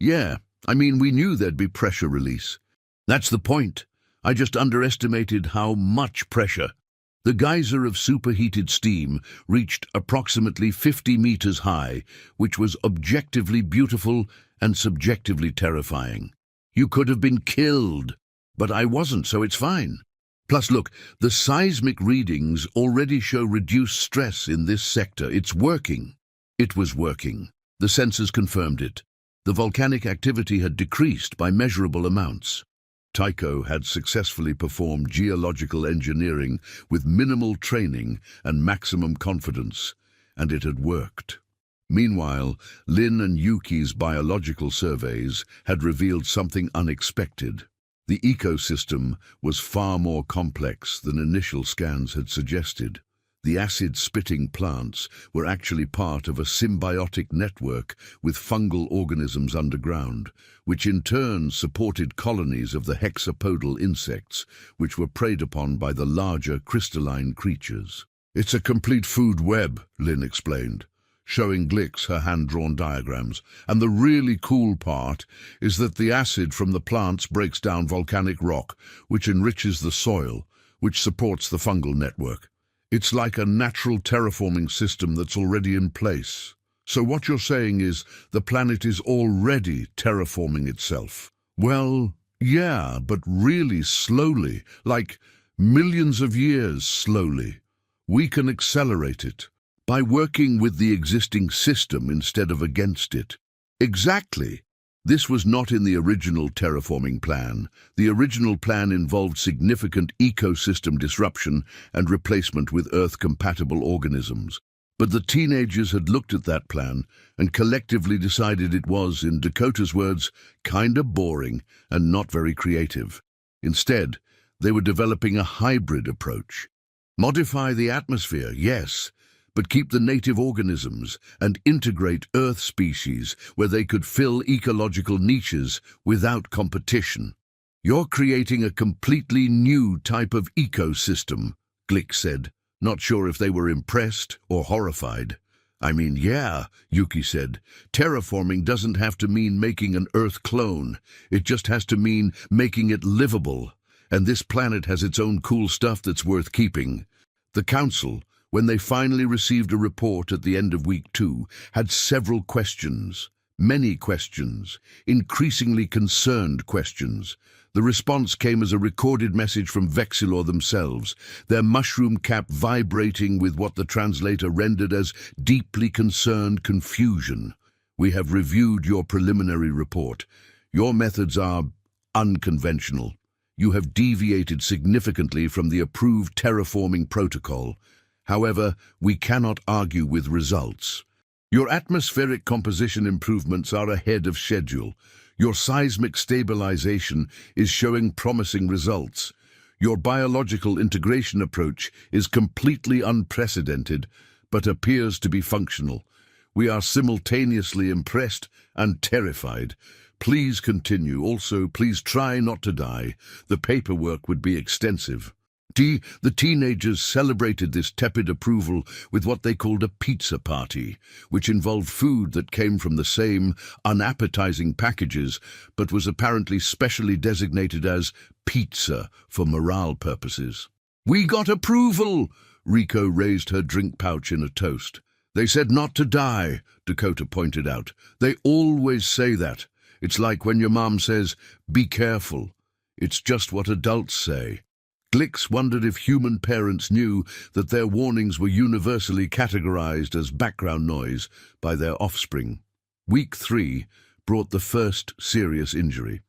Yeah, I mean, we knew there'd be pressure release. That's the point. I just underestimated how much pressure. The geyser of superheated steam reached approximately 50 meters high, which was objectively beautiful and subjectively terrifying. You could have been killed, but I wasn't, so it's fine. Plus, look, the seismic readings already show reduced stress in this sector. It's working. It was working. The sensors confirmed it. The volcanic activity had decreased by measurable amounts. Taiko had successfully performed geological engineering with minimal training and maximum confidence, and it had worked. Meanwhile, Lin and Yuki's biological surveys had revealed something unexpected. The ecosystem was far more complex than initial scans had suggested. The acid-spitting plants were actually part of a symbiotic network with fungal organisms underground, which in turn supported colonies of the hexapodal insects, which were preyed upon by the larger crystalline creatures. It's a complete food web, Lin explained, showing Glix her hand-drawn diagrams. And the really cool part is that the acid from the plants breaks down volcanic rock, which enriches the soil, which supports the fungal network. It's like a natural terraforming system that's already in place. So what you're saying is the planet is already terraforming itself? Well, yeah, but really slowly, like millions of years slowly. We can accelerate it by working with the existing system instead of against it. Exactly. This was not in the original terraforming plan. The original plan involved significant ecosystem disruption and replacement with Earth-compatible organisms. But the teenagers had looked at that plan and collectively decided it was, in Dakota's words, kinda boring and not very creative. Instead, they were developing a hybrid approach. Modify the atmosphere, yes, but keep the native organisms and integrate Earth species where they could fill ecological niches without competition. You're creating a completely new type of ecosystem, Glix said, not sure if they were impressed or horrified. I mean, yeah, Yuki said, terraforming doesn't have to mean making an Earth clone. It just has to mean making it livable. And this planet has its own cool stuff that's worth keeping. The Council, when they finally received a report at the end of week 2, had several questions, many questions, increasingly concerned questions. The response came as a recorded message from Vexilor themselves, their mushroom cap vibrating with what the translator rendered as deeply concerned confusion. We have reviewed your preliminary report. Your methods are unconventional. You have deviated significantly from the approved terraforming protocol. However, we cannot argue with results. Your atmospheric composition improvements are ahead of schedule. Your seismic stabilization is showing promising results. Your biological integration approach is completely unprecedented, but appears to be functional. We are simultaneously impressed and terrified. Please continue. Also, please try not to die. The paperwork would be extensive. The teenagers celebrated this tepid approval with what they called a pizza party, which involved food that came from the same unappetizing packages, but was apparently specially designated as pizza for morale purposes. "We got approval!" Rico raised her drink pouch in a toast. "They said not to die," Dakota pointed out. "They always say that. It's like when your mom says, 'Be careful.' It's just what adults say." Glix wondered if human parents knew that their warnings were universally categorized as background noise by their offspring. Week 3 brought the first serious injury.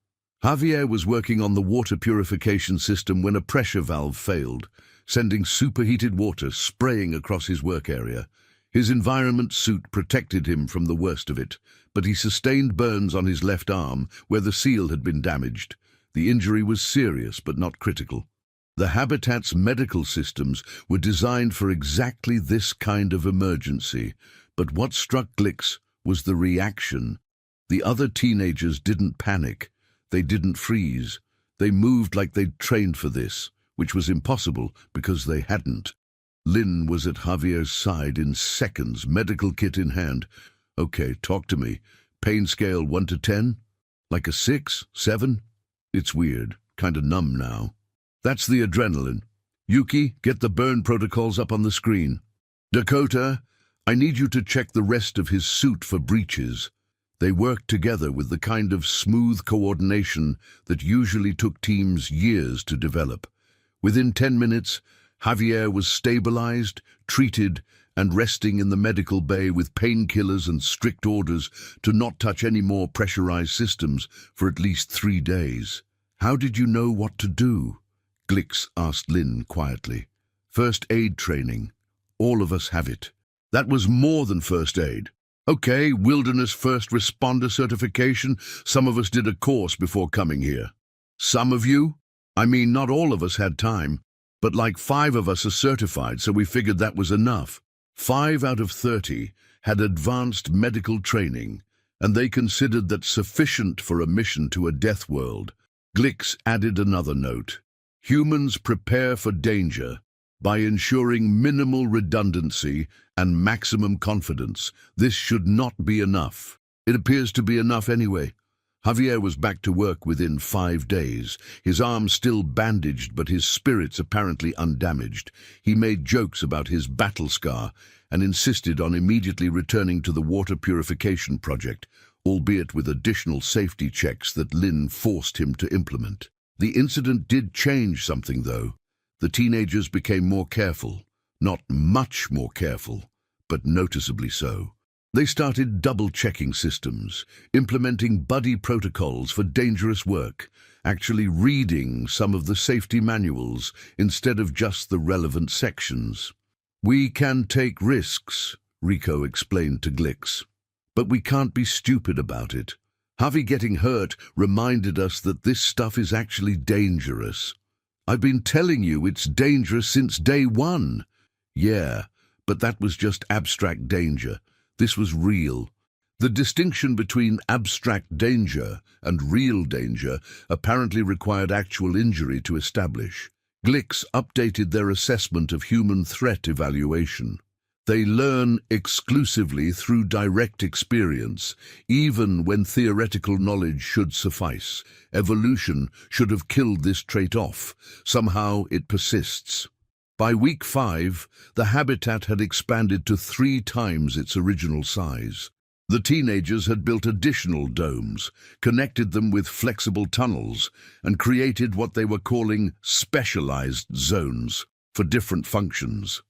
Javier was working on the water purification system when a pressure valve failed, sending superheated water spraying across his work area. His environment suit protected him from the worst of it, but he sustained burns on his left arm where the seal had been damaged. The injury was serious but not critical. The habitat's medical systems were designed for exactly this kind of emergency, but what struck Glix was the reaction. The other teenagers didn't panic. They didn't freeze. They moved like they'd trained for this, which was impossible because they hadn't. Lynn was at Javier's side in seconds, medical kit in hand. "Okay, talk to me. Pain scale 1 to 10? Like a 6, 7? It's weird, kinda numb now." "That's the adrenaline. Yuki, get the burn protocols up on the screen. Dakota, I need you to check the rest of his suit for breaches." They worked together with the kind of smooth coordination that usually took teams years to develop. Within 10 minutes, Javier was stabilized, treated, and resting in the medical bay with painkillers and strict orders to not touch any more pressurized systems for at least 3 days. "How did you know what to do?" Glix asked Lynn quietly. "First aid training. All of us have it." "That was more than first aid." "Okay, wilderness first responder certification. Some of us did a course before coming here." "Some of you? I mean, not all of us had time, but like 5 of us are certified, so we figured that was enough." 5 out of 30 had advanced medical training, and they considered that sufficient for a mission to a death world. Glix added another note. "Humans prepare for danger by ensuring minimal redundancy and maximum confidence. This should not be enough." It appears to be enough anyway. Javier was back to work within 5 days, his arm still bandaged but his spirits apparently undamaged. He made jokes about his battle scar and insisted on immediately returning to the water purification project, albeit with additional safety checks that Lynn forced him to implement. The incident did change something, though. The teenagers became more careful. Not much more careful, but noticeably so. They started double-checking systems, implementing buddy protocols for dangerous work, actually reading some of the safety manuals instead of just the relevant sections. "We can take risks," Rico explained to Glix, "but we can't be stupid about it. Javi getting hurt reminded us that this stuff is actually dangerous." "I've been telling you it's dangerous since day 1. "Yeah, but that was just abstract danger. This was real." The distinction between abstract danger and real danger apparently required actual injury to establish. Glix updated their assessment of human threat evaluation. They learn exclusively through direct experience, even when theoretical knowledge should suffice. Evolution should have killed this trait off. Somehow it persists. By week 5, the habitat had expanded to 3 times its original size. The teenagers had built additional domes, connected them with flexible tunnels, and created what they were calling specialized zones for different functions.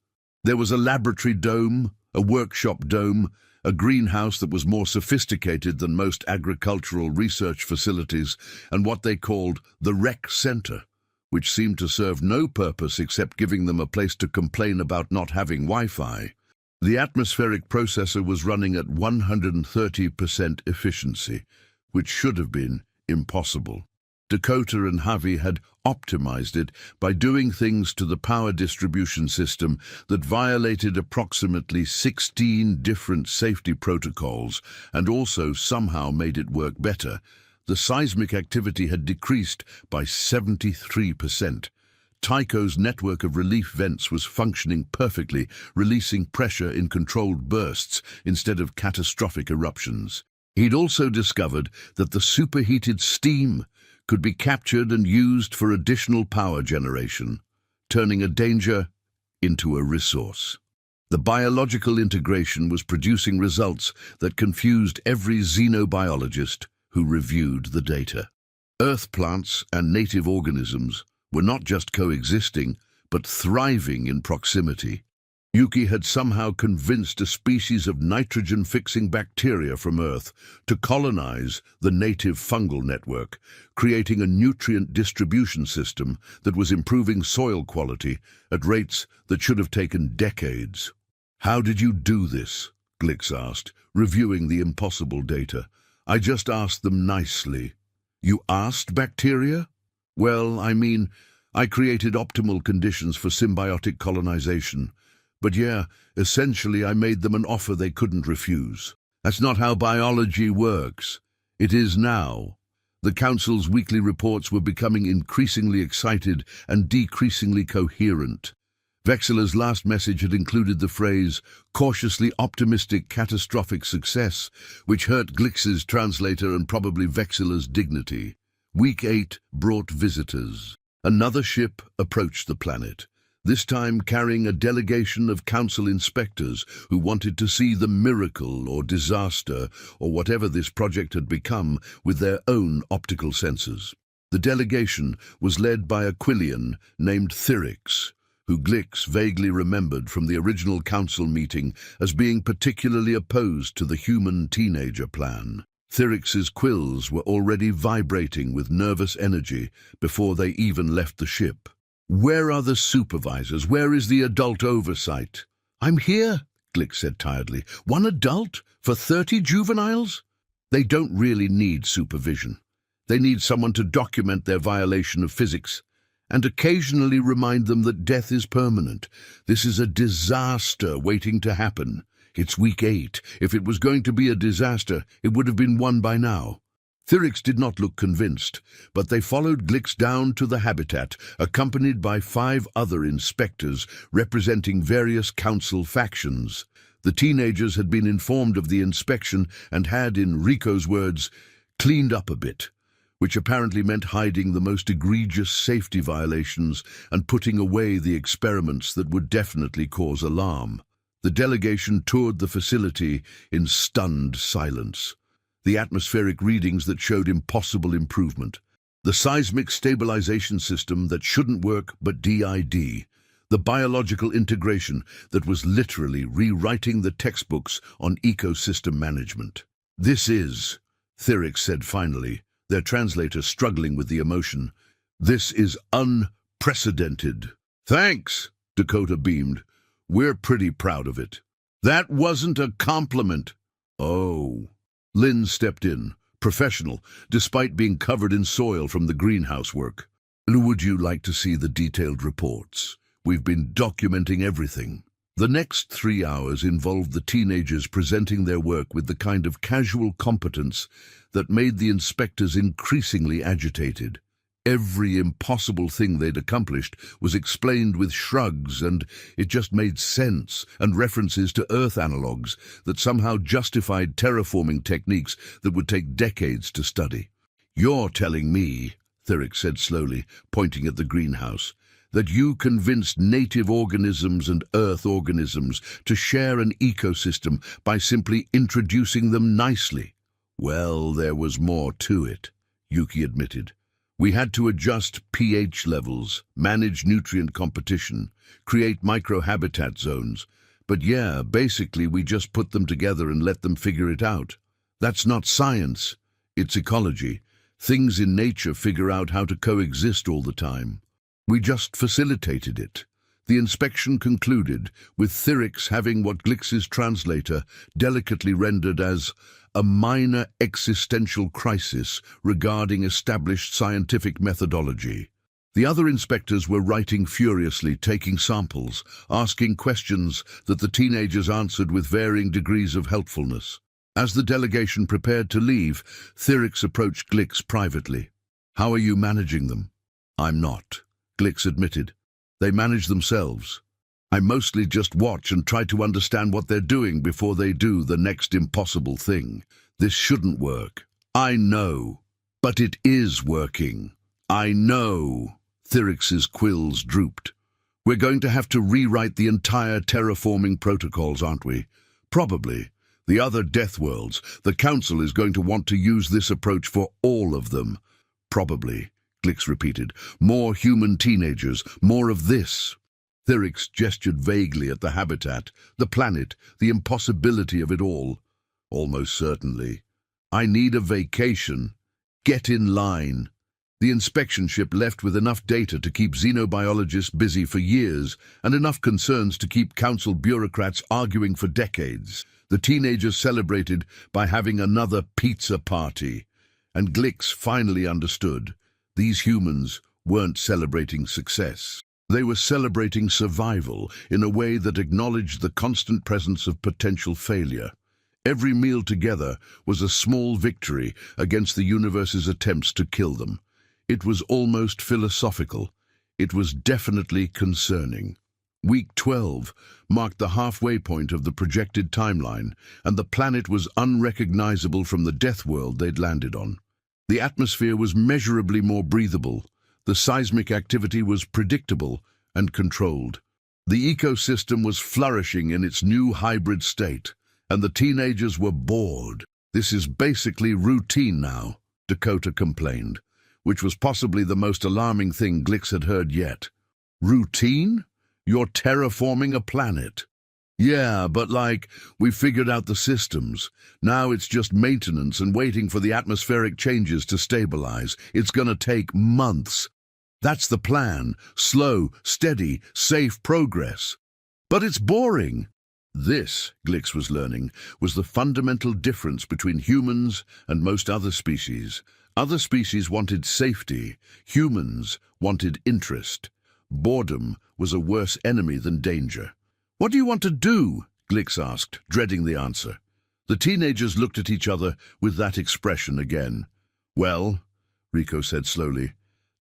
There was a laboratory dome, a workshop dome, a greenhouse that was more sophisticated than most agricultural research facilities, and what they called the rec center, which seemed to serve no purpose except giving them a place to complain about not having Wi-Fi. The atmospheric processor was running at 130% efficiency, which should have been impossible. Dakota and Javi had optimized it by doing things to the power distribution system that violated approximately 16 different safety protocols and also somehow made it work better. The seismic activity had decreased by 73%. Tycho's network of relief vents was functioning perfectly, releasing pressure in controlled bursts instead of catastrophic eruptions. He'd also discovered that the superheated steam could be captured and used for additional power generation, turning a danger into a resource. The biological integration was producing results that confused every xenobiologist who reviewed the data. Earth plants and native organisms were not just coexisting, but thriving in proximity. Yuki had somehow convinced a species of nitrogen-fixing bacteria from Earth to colonize the native fungal network, creating a nutrient distribution system that was improving soil quality at rates that should have taken decades. "How did you do this?" Glix asked, reviewing the impossible data. "I just asked them nicely." "You asked bacteria?" "Well, I created optimal conditions for symbiotic colonization. But yeah, essentially I made them an offer they couldn't refuse. That's not how biology works. It is now." The Council's weekly reports were becoming increasingly excited and decreasingly coherent. Vexela's last message had included the phrase, "cautiously optimistic catastrophic success," which hurt Glix's translator and probably Vexela's dignity. Week 8 brought visitors. Another ship approached the planet, this time carrying a delegation of council inspectors who wanted to see the miracle or disaster or whatever this project had become with their own optical sensors. The delegation was led by a Quillian named Thyrix, who Glix vaguely remembered from the original council meeting as being particularly opposed to the human teenager plan. Thyrix's quills were already vibrating with nervous energy before they even left the ship. "Where are the supervisors? Where is the adult oversight?" "I'm here," Glix said tiredly. "One adult for 30 juveniles? They don't really need supervision. They need someone to document their violation of physics and occasionally remind them that death is permanent. This is a disaster waiting to happen. It's week 8. If it was going to be a disaster, it would have been one by now." Thyrix did not look convinced, but they followed Glix down to the habitat, accompanied by 5 other inspectors representing various council factions. The teenagers had been informed of the inspection and had, in Rico's words, cleaned up a bit, which apparently meant hiding the most egregious safety violations and putting away the experiments that would definitely cause alarm. The delegation toured the facility in stunned silence. The atmospheric readings that showed impossible improvement, the seismic stabilization system that shouldn't work but did, the biological integration that was literally rewriting the textbooks on ecosystem management. "This is," Thyrix said finally, their translator struggling with the emotion, "this is unprecedented." "Thanks," Dakota beamed. "We're pretty proud of it." "That wasn't a compliment." "Oh." Lynn stepped in, professional, despite being covered in soil from the greenhouse work. "Would you like to see the detailed reports? We've been documenting everything." The next 3 hours involved the teenagers presenting their work with the kind of casual competence that made the inspectors increasingly agitated. Every impossible thing they'd accomplished was explained with shrugs, and it just made sense, and references to Earth analogs that somehow justified terraforming techniques that would take decades to study. "You're telling me," Thyrix said slowly, pointing at the greenhouse, "that you convinced native organisms and Earth organisms to share an ecosystem by simply introducing them nicely?" "Well, there was more to it," Yuki admitted. "We had to adjust pH levels, manage nutrient competition, create microhabitat zones, But yeah, basically we just put them together and let them figure it out. That's not science, it's ecology. Things in nature figure out how to coexist all the time. We just facilitated it. The inspection concluded, with Thyrix having what Glix's translator delicately rendered as a minor existential crisis regarding established scientific methodology. The other inspectors were writing furiously, taking samples, asking questions that the teenagers answered with varying degrees of helpfulness. As the delegation prepared to leave, Thyrix approached Glix privately. "How are you managing them?" "I'm not," Glix admitted. "They manage themselves. I mostly just watch and try to understand what they're doing before they do the next impossible thing. This shouldn't work. I know. But it is working. I know." Thyrix's quills drooped. "We're going to have to rewrite the entire terraforming protocols, aren't we?" "Probably. The other Deathworlds, the Council is going to want to use this approach for all of them." "Probably," Glix repeated. "More human teenagers, more of this." Thyrix gestured vaguely at the habitat, the planet, the impossibility of it all. "Almost certainly. I need a vacation. Get in line." The inspection ship left with enough data to keep xenobiologists busy for years and enough concerns to keep Council bureaucrats arguing for decades. The teenagers celebrated by having another pizza party. And Glix finally understood. These humans weren't celebrating success. They were celebrating survival in a way that acknowledged the constant presence of potential failure. Every meal together was a small victory against the universe's attempts to kill them. It was almost philosophical. It was definitely concerning. Week 12 marked the halfway point of the projected timeline, and the planet was unrecognizable from the death world they'd landed on. The atmosphere was measurably more breathable. The seismic activity was predictable and controlled. The ecosystem was flourishing in its new hybrid state, and the teenagers were bored. "This is basically routine now," Dakota complained, which was possibly the most alarming thing Glix had heard yet. "Routine? You're terraforming a planet." "Yeah, but we figured out the systems. Now it's just maintenance and waiting for the atmospheric changes to stabilize. It's gonna take months." "That's the plan. Slow, steady, safe progress." "But it's boring." This, Glix was learning, was the fundamental difference between humans and most other species. Other species wanted safety. Humans wanted interest. Boredom was a worse enemy than danger. "What do you want to do?" Glix asked, dreading the answer. The teenagers looked at each other with that expression again. "Well," Rico said slowly,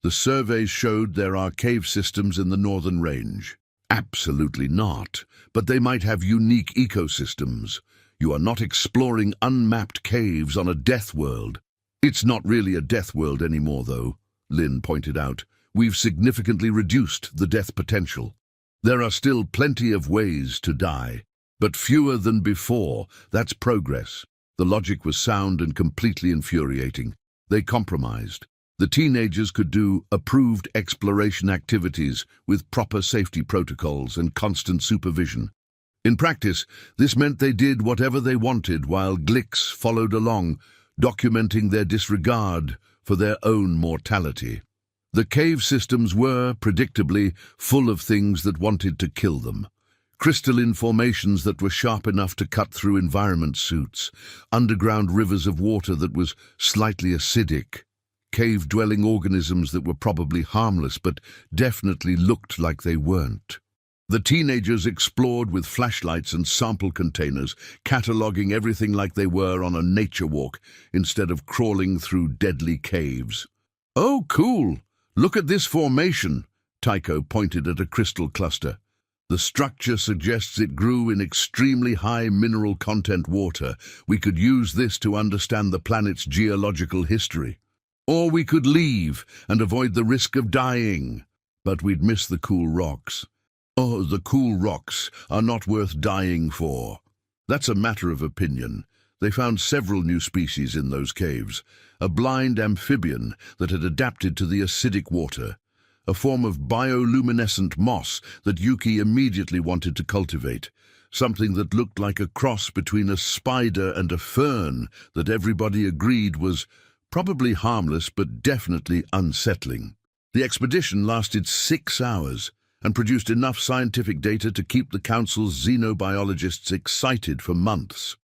"the surveys showed there are cave systems in the northern range." "Absolutely not, but they might have unique ecosystems. You are not exploring unmapped caves on a death world." "It's not really a death world anymore, though," Lynn pointed out. "We've significantly reduced the death potential. There are still plenty of ways to die, but fewer than before. That's progress." The logic was sound and completely infuriating. They compromised. The teenagers could do approved exploration activities with proper safety protocols and constant supervision. In practice, this meant they did whatever they wanted while Glix followed along, documenting their disregard for their own mortality. The cave systems were, predictably, full of things that wanted to kill them. Crystalline formations that were sharp enough to cut through environment suits, underground rivers of water that was slightly acidic, cave-dwelling organisms that were probably harmless but definitely looked like they weren't. The teenagers explored with flashlights and sample containers, cataloging everything like they were on a nature walk instead of crawling through deadly caves. "Oh, cool! Look at this formation," Tycho pointed at a crystal cluster. "The structure suggests it grew in extremely high mineral content water. We could use this to understand the planet's geological history. Or we could leave and avoid the risk of dying. But we'd miss the cool rocks." "Oh, the cool rocks are not worth dying for." "That's a matter of opinion. They found several new species in those caves. A blind amphibian that had adapted to the acidic water. A form of bioluminescent moss that Yuki immediately wanted to cultivate. something that looked like a cross between a spider and a fern that everybody agreed was probably harmless but definitely unsettling. The expedition lasted 6 hours and produced enough scientific data to keep the Council's xenobiologists excited for months.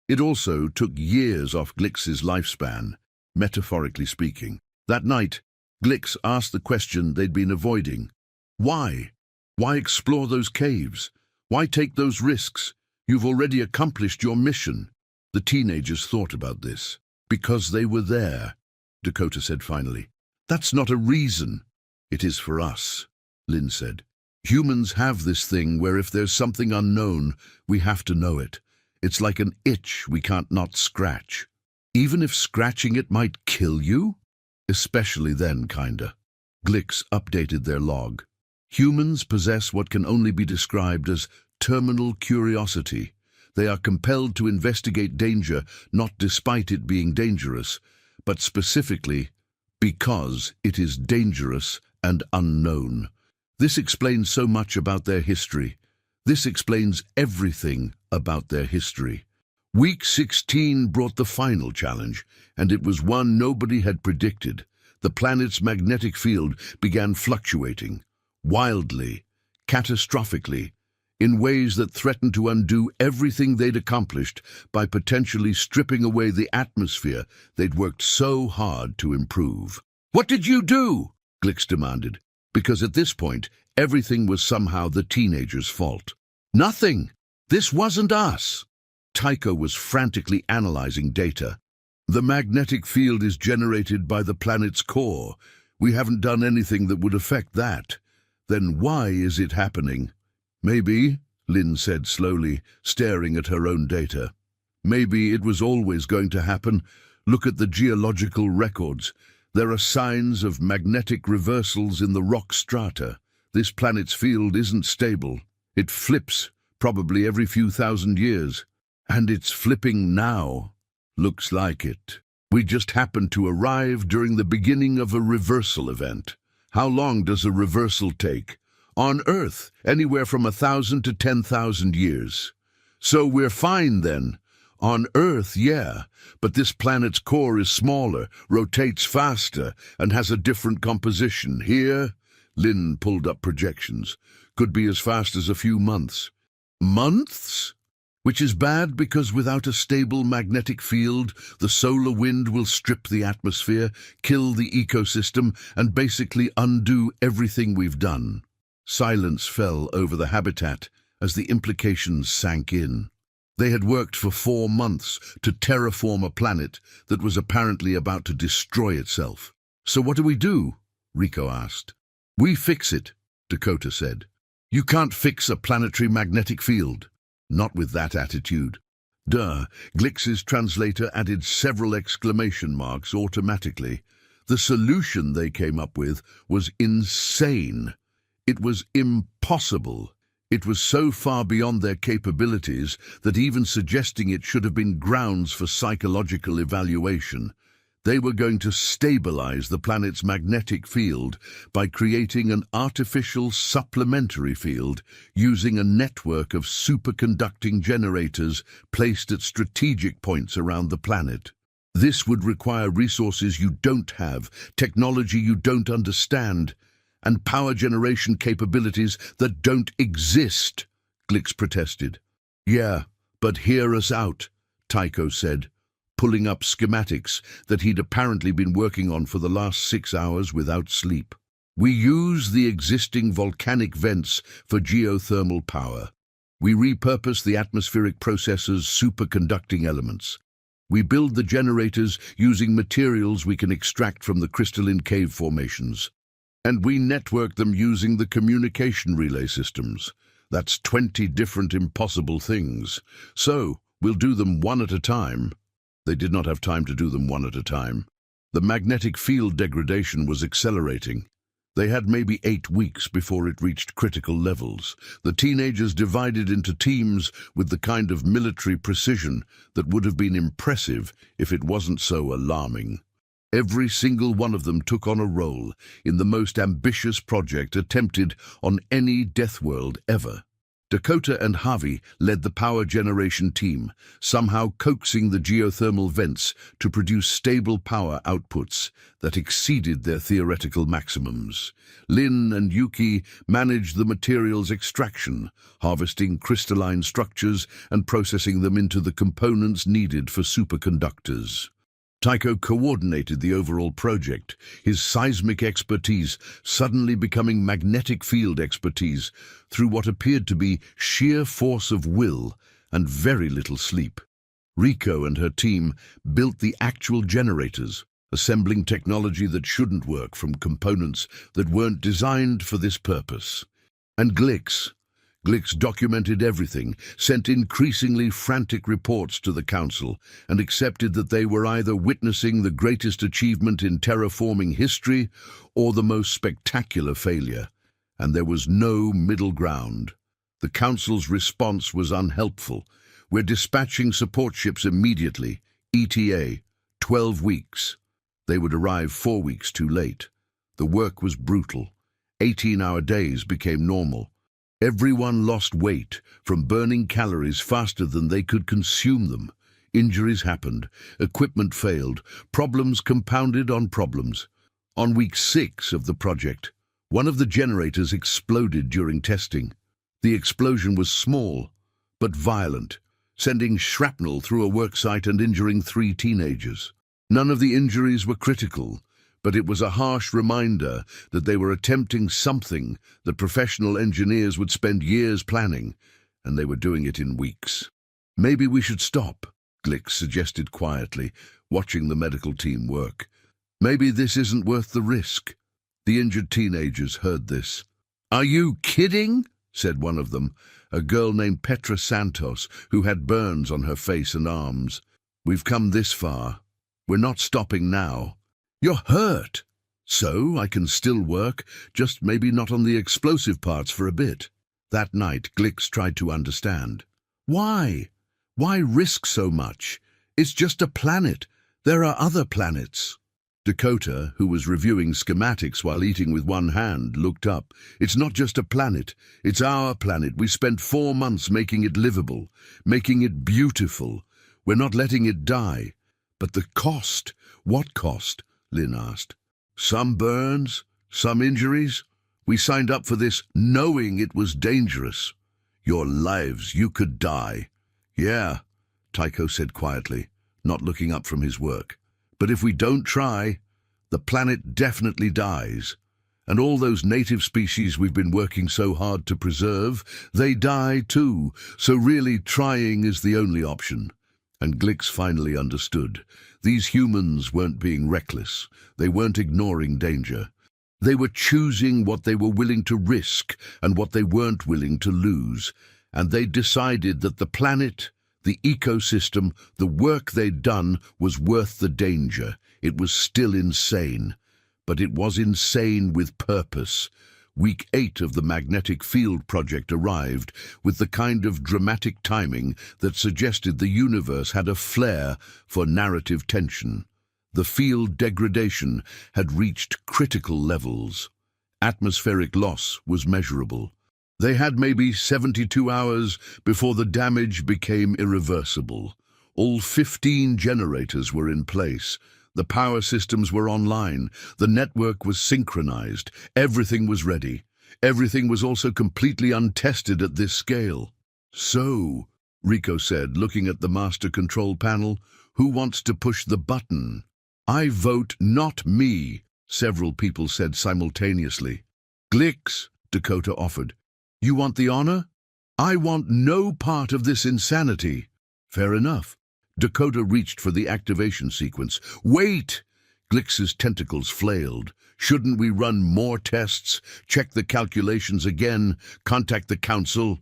It also took years off Glix's lifespan, metaphorically speaking. That night, Glix asked the question they'd been avoiding. Why? Why explore those caves? Why take those risks? You've already accomplished your mission. The teenagers thought about this. Because they were there, Dakota said finally. That's not a reason. It is for us, Lynn said. Humans have this thing where if there's something unknown, we have to know it. It's like an itch we can't not scratch. Even if scratching it might kill you? Especially then, kinda. Glix updated their log. Humans possess what can only be described as terminal curiosity. They are compelled to investigate danger, not despite it being dangerous, but specifically because it is dangerous and unknown. This explains so much about their history. This explains everything about their history. Week 16 brought the final challenge, and it was one nobody had predicted. The planet's magnetic field began fluctuating, wildly, catastrophically, in ways that threatened to undo everything they'd accomplished by potentially stripping away the atmosphere they'd worked so hard to improve. "What did you do?" Glix demanded, because at this point, everything was somehow the teenagers' fault. "Nothing. This wasn't us." Tycho was frantically analyzing data. "The magnetic field is generated by the planet's core. We haven't done anything that would affect that. Then why is it happening?" "Maybe," Lynn said slowly, staring at her own data. "Maybe it was always going to happen. Look at the geological records. There are signs of magnetic reversals in the rock strata. This planet's field isn't stable. It flips, probably every few thousand years. And it's flipping now. Looks like it. We just happened to arrive during the beginning of a reversal event. How long does a reversal take? On Earth, anywhere from 1,000 to 10,000 years. So we're fine then. On Earth, yeah, but this planet's core is smaller, rotates faster, and has a different composition. Here, Lynn pulled up projections, could be as fast as a few months. Months? Which is bad because without a stable magnetic field, the solar wind will strip the atmosphere, kill the ecosystem, and basically undo everything we've done. Silence fell over the habitat as the implications sank in. They had worked for 4 months to terraform a planet that was apparently about to destroy itself. "So what do we do?" Rico asked. "We fix it," Dakota said. "You can't fix a planetary magnetic field." "Not with that attitude." Duh, Glix's translator added several exclamation marks automatically. The solution they came up with was insane. It was impossible. It was so far beyond their capabilities that even suggesting it should have been grounds for psychological evaluation. They were going to stabilize the planet's magnetic field by creating an artificial supplementary field using a network of superconducting generators placed at strategic points around the planet. This would require resources you don't have, technology you don't understand, and power generation capabilities that don't exist, Glix protested. "Yeah, but hear us out," Tycho said, pulling up schematics that he'd apparently been working on for the last 6 hours without sleep. "We use the existing volcanic vents for geothermal power. We repurpose the atmospheric processor's superconducting elements. We build the generators using materials we can extract from the crystalline cave formations. And we network them using the communication relay systems. That's 20 different impossible things. So, we'll do them one at a time." They did not have time to do them one at a time. The magnetic field degradation was accelerating. They had maybe 8 weeks before it reached critical levels. The teenagers divided into teams with the kind of military precision that would have been impressive if it wasn't so alarming. Every single one of them took on a role in the most ambitious project attempted on any Deathworld ever. Dakota and Harvey led the power generation team, somehow coaxing the geothermal vents to produce stable power outputs that exceeded their theoretical maximums. Lin and Yuki managed the materials extraction, harvesting crystalline structures and processing them into the components needed for superconductors. Tycho coordinated the overall project, his seismic expertise suddenly becoming magnetic field expertise through what appeared to be sheer force of will and very little sleep. Rico and her team built the actual generators, assembling technology that shouldn't work from components that weren't designed for this purpose. And Glix documented everything, sent increasingly frantic reports to the Council, and accepted that they were either witnessing the greatest achievement in terraforming history or the most spectacular failure, and there was no middle ground. The Council's response was unhelpful. "We're dispatching support ships immediately. ETA, 12 weeks. They would arrive 4 weeks too late. The work was brutal. 18-hour days became normal. Everyone lost weight from burning calories faster than they could consume them. Injuries happened, equipment failed, problems compounded on problems. On week 6 of the project, one of the generators exploded during testing. The explosion was small, but violent, sending shrapnel through a worksite and injuring 3 teenagers. None of the injuries were critical, but it was a harsh reminder that they were attempting something that professional engineers would spend years planning, and they were doing it in weeks. "Maybe we should stop," Glick suggested quietly, watching the medical team work. "Maybe this isn't worth the risk." The injured teenagers heard this. "Are you kidding?" said one of them, a girl named Petra Santos, who had burns on her face and arms. "We've come this far. We're not stopping now." "You're hurt." "So I can still work, just maybe not on the explosive parts for a bit." That night, Glix tried to understand. Why? Why risk so much? It's just a planet. There are other planets. Dakota, who was reviewing schematics while eating with one hand, looked up. "It's not just a planet. It's our planet. We spent 4 months making it livable, making it beautiful. We're not letting it die. But the cost? What cost?" Lynn asked. "Some burns, some injuries. We signed up for this knowing it was dangerous. Your lives, you could die." "Yeah," Tycho said quietly, not looking up from his work. "But if we don't try, the planet definitely dies. And all those native species we've been working so hard to preserve, they die too. So really trying is the only option." And Glix finally understood. These humans weren't being reckless. They weren't ignoring danger. They were choosing what they were willing to risk and what they weren't willing to lose. And they decided that the planet, the ecosystem, the work they'd done was worth the danger. It was still insane, but it was insane with purpose. Week 8 of the magnetic field project arrived with the kind of dramatic timing that suggested the universe had a flair for narrative tension. The field degradation had reached critical levels. Atmospheric loss was measurable. They had maybe 72 hours before the damage became irreversible. All 15 generators were in place. The power systems were online. The network was synchronized. Everything was ready. Everything was also completely untested at this scale. "So," Rico said, looking at the master control panel, "who wants to push the button?" "I vote not me," several people said simultaneously. "Glix," Dakota offered. "You want the honor?" "I want no part of this insanity." "Fair enough." Dakota reached for the activation sequence. "Wait!" Glix's tentacles flailed. "Shouldn't we run more tests? Check the calculations again? Contact the Council?"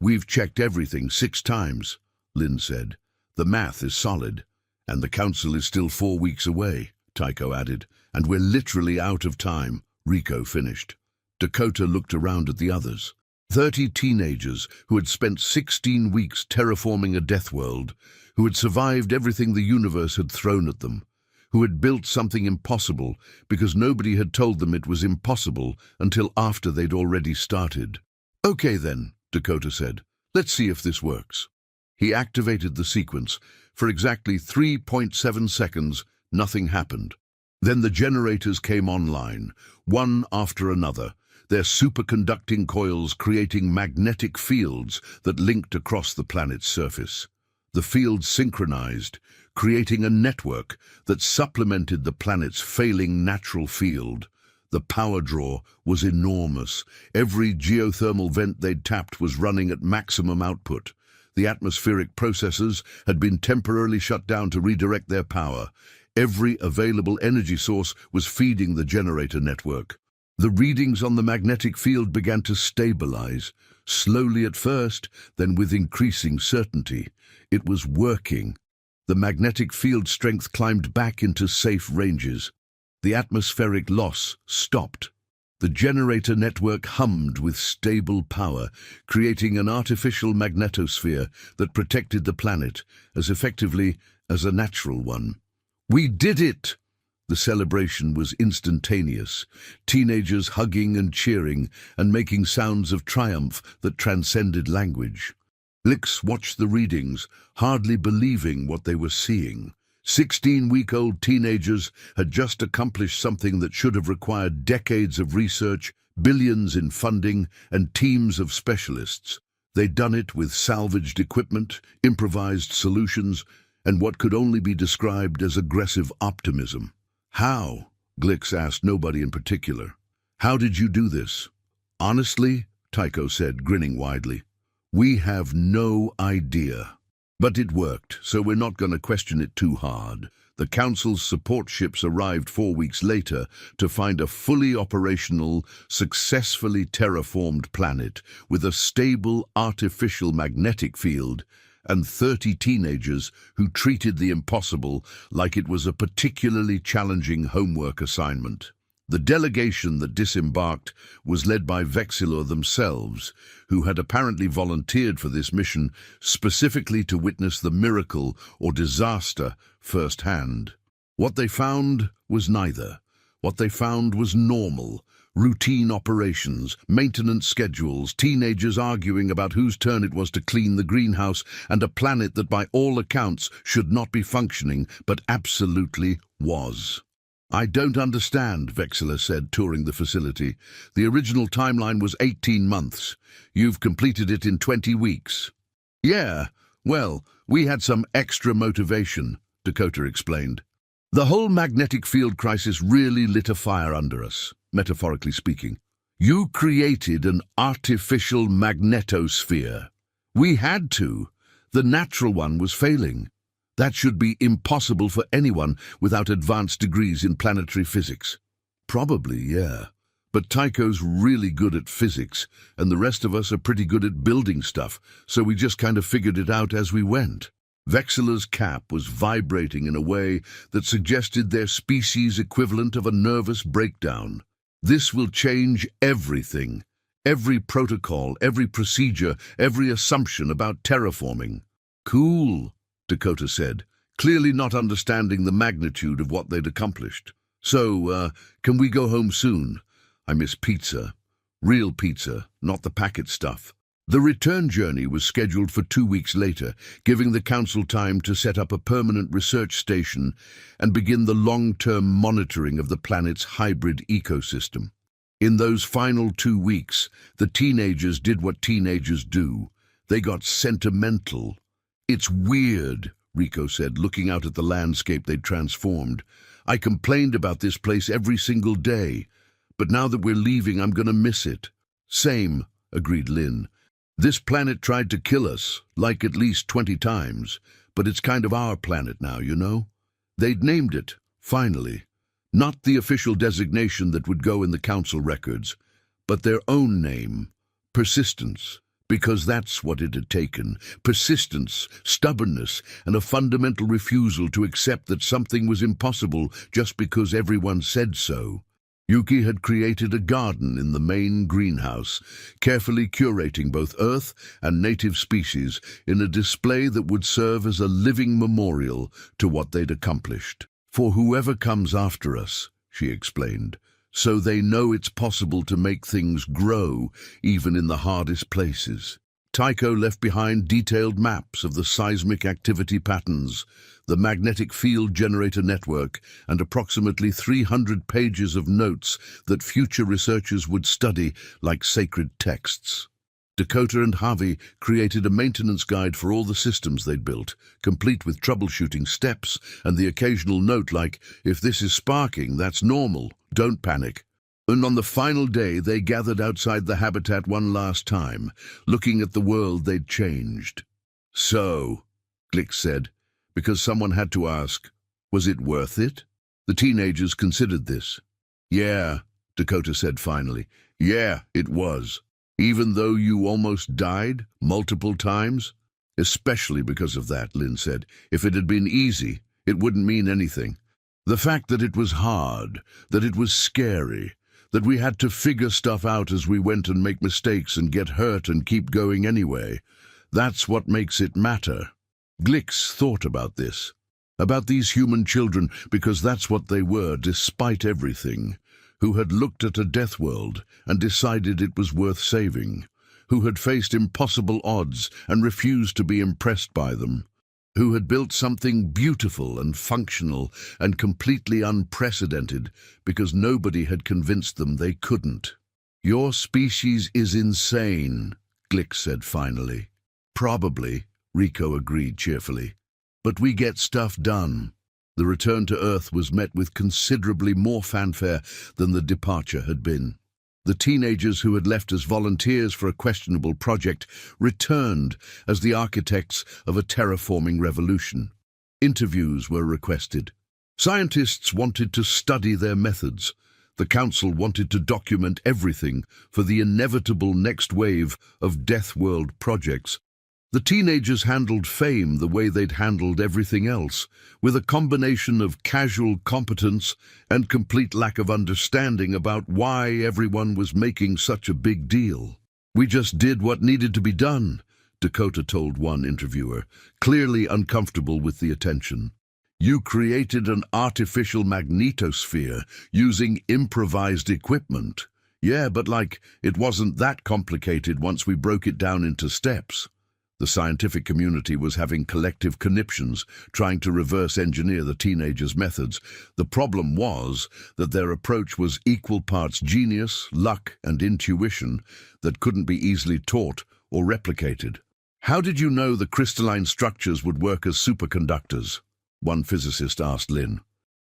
"We've checked everything 6 times, Lynn said. "The math is solid. And the Council is still 4 weeks away," Tycho added. "And we're literally out of time," Rico finished. Dakota looked around at the others. 30 teenagers who had spent 16 weeks terraforming a Deathworld, who had survived everything the universe had thrown at them, who had built something impossible because nobody had told them it was impossible until after they'd already started. "Okay then," Dakota said. "Let's see if this works." He activated the sequence. For exactly 3.7 seconds, nothing happened. Then the generators came online, one after another, their superconducting coils creating magnetic fields that linked across the planet's surface. The fields synchronized, creating a network that supplemented the planet's failing natural field. The power draw was enormous. Every geothermal vent they'd tapped was running at maximum output. The atmospheric processors had been temporarily shut down to redirect their power. Every available energy source was feeding the generator network. The readings on the magnetic field began to stabilize, slowly at first, then with increasing certainty. It was working. The magnetic field strength climbed back into safe ranges. The atmospheric loss stopped. The generator network hummed with stable power, creating an artificial magnetosphere that protected the planet as effectively as a natural one. "We did it!" The celebration was instantaneous, teenagers hugging and cheering and making sounds of triumph that transcended language. Glix watched the readings, hardly believing what they were seeing. 16-week-old teenagers had just accomplished something that should have required decades of research, billions in funding, and teams of specialists. They'd done it with salvaged equipment, improvised solutions, and what could only be described as aggressive optimism. "How?" Glix asked nobody in particular. "How did you do this?" "Honestly," Tycho said, grinning widely, "we have no idea. But it worked, so we're not going to question it too hard." The Council's support ships arrived 4 weeks later to find a fully operational, successfully terraformed planet with a stable artificial magnetic field and 30 teenagers who treated the impossible like it was a particularly challenging homework assignment. The delegation that disembarked was led by Vexillor themselves, who had apparently volunteered for this mission specifically to witness the miracle or disaster firsthand. What they found was neither. What they found was normal, routine operations, maintenance schedules, teenagers arguing about whose turn it was to clean the greenhouse, and a planet that by all accounts should not be functioning, but absolutely was. "I don't understand," Vexillor said, touring the facility. "The original timeline was 18 months. You've completed it in 20 weeks. "Yeah, well, we had some extra motivation," Dakota explained. "The whole magnetic field crisis really lit a fire under us, metaphorically speaking. You created an artificial magnetosphere. We had to. The natural one was failing. That should be impossible for anyone without advanced degrees in planetary physics." "Probably, yeah. But Tycho's really good at physics, and the rest of us are pretty good at building stuff, so we just kind of figured it out as we went." Vexillor's cap was vibrating in a way that suggested their species equivalent of a nervous breakdown. "This will change everything. Every protocol, every procedure, every assumption about terraforming." "Cool," Dakota said, clearly not understanding the magnitude of what they'd accomplished. "So, can we go home soon? I miss pizza. Real pizza, not the packet stuff." The return journey was scheduled for 2 weeks later, giving the Council time to set up a permanent research station and begin the long-term monitoring of the planet's hybrid ecosystem. In those final 2 weeks, the teenagers did what teenagers do. They got sentimental. "It's weird," Rico said, looking out at the landscape they'd transformed. "I complained about this place every single day, but now that we're leaving, I'm gonna miss it." "Same," agreed Lynn. "This planet tried to kill us, like at least 20 times, but it's kind of our planet now, you know?" They'd named it, finally. Not the official designation that would go in the Council records, but their own name, Persistence. Because that's what it had taken. Persistence, stubbornness, and a fundamental refusal to accept that something was impossible just because everyone said so. Yuki had created a garden in the main greenhouse, carefully curating both Earth and native species in a display that would serve as a living memorial to what they'd accomplished. "For whoever comes after us," she explained, "so they know it's possible to make things grow even in the hardest places." Tycho left behind detailed maps of the seismic activity patterns, the magnetic field generator network, and approximately 300 pages of notes that future researchers would study like sacred texts. Dakota and Harvey created a maintenance guide for all the systems they'd built, complete with troubleshooting steps and the occasional note like, "If this is sparking, that's normal, don't panic." And on the final day, they gathered outside the habitat one last time, looking at the world they'd changed. "So," Glick said, because someone had to ask, "Was it worth it?" The teenagers considered this. "Yeah," Dakota said finally. "Yeah, it was. Even though you almost died multiple times?" "Especially because of that," Lynn said. "If it had been easy, it wouldn't mean anything. The fact that it was hard, that it was scary, that we had to figure stuff out as we went and make mistakes and get hurt and keep going anyway, that's what makes it matter." Glicks thought about this, about these human children, because that's what they were despite everything, who had looked at a death world and decided it was worth saving, who had faced impossible odds and refused to be impressed by them, who had built something beautiful and functional and completely unprecedented because nobody had convinced them they couldn't. "Your species is insane," Glick said finally. "Probably," Rico agreed cheerfully. "But we get stuff done." The return to Earth was met with considerably more fanfare than the departure had been. The teenagers who had left as volunteers for a questionable project returned as the architects of a terraforming revolution. Interviews were requested. Scientists wanted to study their methods. The Council wanted to document everything for the inevitable next wave of Death World projects. The teenagers handled fame the way they'd handled everything else, with a combination of casual competence and complete lack of understanding about why everyone was making such a big deal. "We just did what needed to be done," Dakota told one interviewer, clearly uncomfortable with the attention. "You created an artificial magnetosphere using improvised equipment. Yeah, but it wasn't that complicated once we broke it down into steps." The scientific community was having collective conniptions, trying to reverse engineer the teenagers' methods. The problem was that their approach was equal parts genius, luck, and intuition that couldn't be easily taught or replicated. "How did you know the crystalline structures would work as superconductors?" one physicist asked Lynn.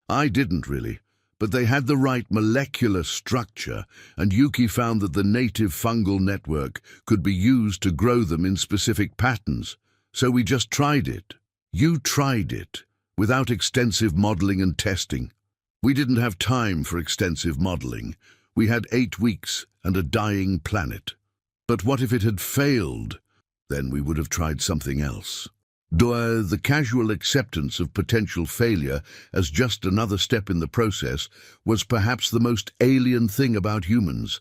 "I didn't really. But they had the right molecular structure, and Yuki found that the native fungal network could be used to grow them in specific patterns. So we just tried it." "You tried it, without extensive modeling and testing." "We didn't have time for extensive modeling. We had 8 weeks and a dying planet." "But what if it had failed?" "Then we would have tried something else." The casual acceptance of potential failure as just another step in the process was perhaps the most alien thing about humans.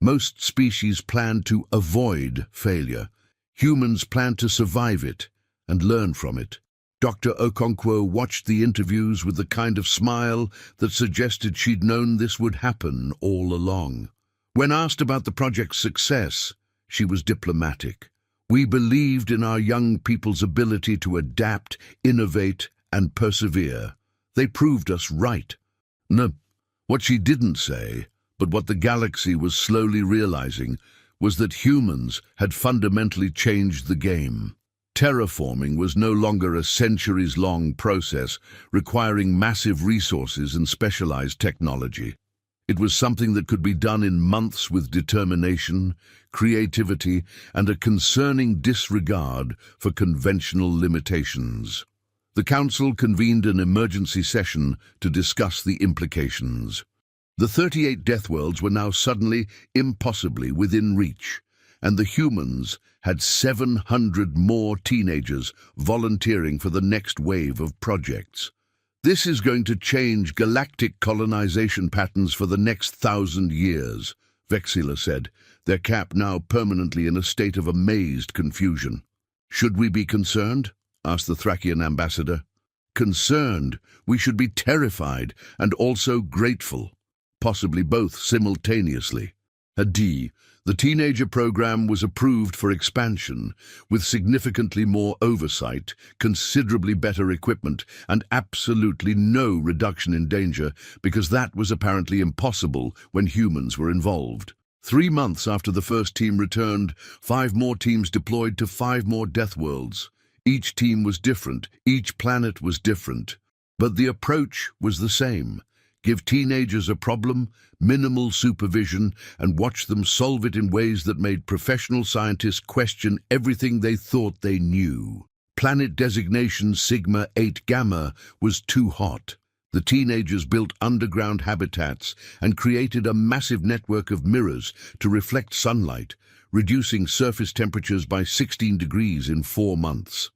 Most species plan to avoid failure. Humans plan to survive it and learn from it. Dr. Okonkwo watched the interviews with the kind of smile that suggested she'd known this would happen all along. When asked about the project's success, she was diplomatic. "We believed in our young people's ability to adapt, innovate, and persevere. They proved us right." No, what she didn't say, but what the galaxy was slowly realizing, was that humans had fundamentally changed the game. Terraforming was no longer a centuries-long process requiring massive resources and specialized technology. It was something that could be done in months with determination, creativity, and a concerning disregard for conventional limitations. The Council convened an emergency session to discuss the implications. The 38 Deathworlds were now suddenly, impossibly within reach, and the humans had 700 more teenagers volunteering for the next wave of projects. "This is going to change galactic colonization patterns for the next 1,000 years, Vexila said, their cap now permanently in a state of amazed confusion. "Should we be concerned?" asked the Thracian ambassador. "Concerned? We should be terrified and also grateful, possibly both simultaneously." "Hadi, The teenager program was approved for expansion, with significantly more oversight, considerably better equipment, and absolutely no reduction in danger, because that was apparently impossible when humans were involved. 3 months after the first team returned, 5 more teams deployed to 5 more Deathworlds. Each team was different, each planet was different, but the approach was the same. Give teenagers a problem, minimal supervision, and watch them solve it in ways that made professional scientists question everything they thought they knew. Planet designation Sigma 8 Gamma was too hot. The teenagers built underground habitats and created a massive network of mirrors to reflect sunlight, reducing surface temperatures by 16 degrees in 4 months.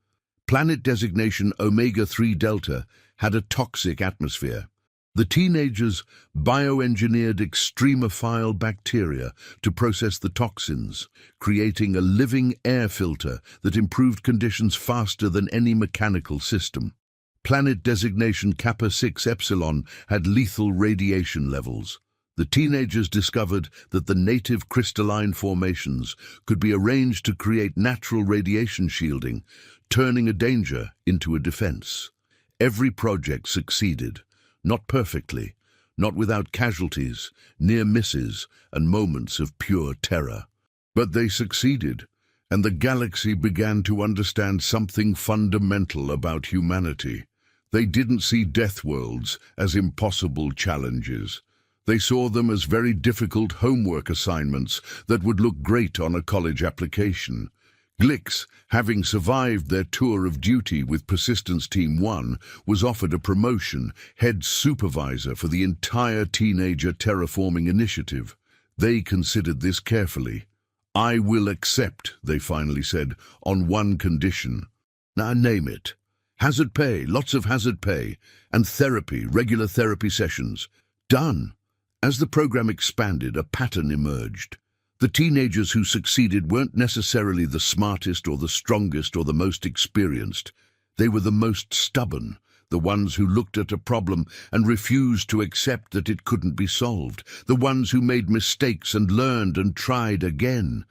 Planet designation Omega 3 Delta had a toxic atmosphere. The teenagers bioengineered extremophile bacteria to process the toxins, creating a living air filter that improved conditions faster than any mechanical system. Planet designation Kappa 6 Epsilon had lethal radiation levels. The teenagers discovered that the native crystalline formations could be arranged to create natural radiation shielding, turning a danger into a defense. Every project succeeded. Not perfectly, not without casualties, near misses, and moments of pure terror. But they succeeded, and the galaxy began to understand something fundamental about humanity. They didn't see Deathworlds as impossible challenges. They saw them as very difficult homework assignments that would look great on a college application. Glix, having survived their tour of duty with Persistence Team 1, was offered a promotion, head supervisor for the entire teenager terraforming initiative. They considered this carefully. "I will accept," they finally said, "on one condition." Now name it. Hazard pay, lots of hazard pay, and therapy, regular therapy sessions. Done. As the program expanded, a pattern emerged. The teenagers who succeeded weren't necessarily the smartest or the strongest or the most experienced. They were the most stubborn, the ones who looked at a problem and refused to accept that it couldn't be solved, the ones who made mistakes and learned and tried again,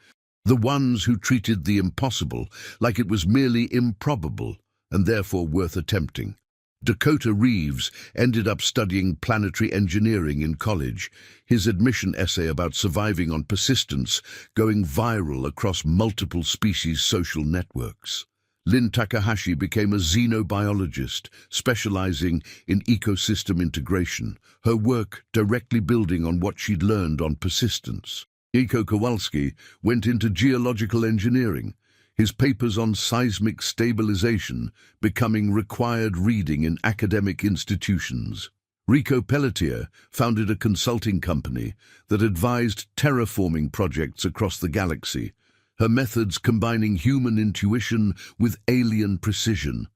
the ones who treated the impossible like it was merely improbable and therefore worth attempting. Dakota Reeves ended up studying planetary engineering in college, his admission essay about surviving on Persistence going viral across multiple species social networks. Lynn Takahashi became a xenobiologist, specializing in ecosystem integration, her work directly building on what she'd learned on Persistence. Iko Kowalski went into geological engineering, his papers on seismic stabilization becoming required reading in academic institutions. Rico Pelletier founded a consulting company that advised terraforming projects across the galaxy, her methods combining human intuition with alien precision.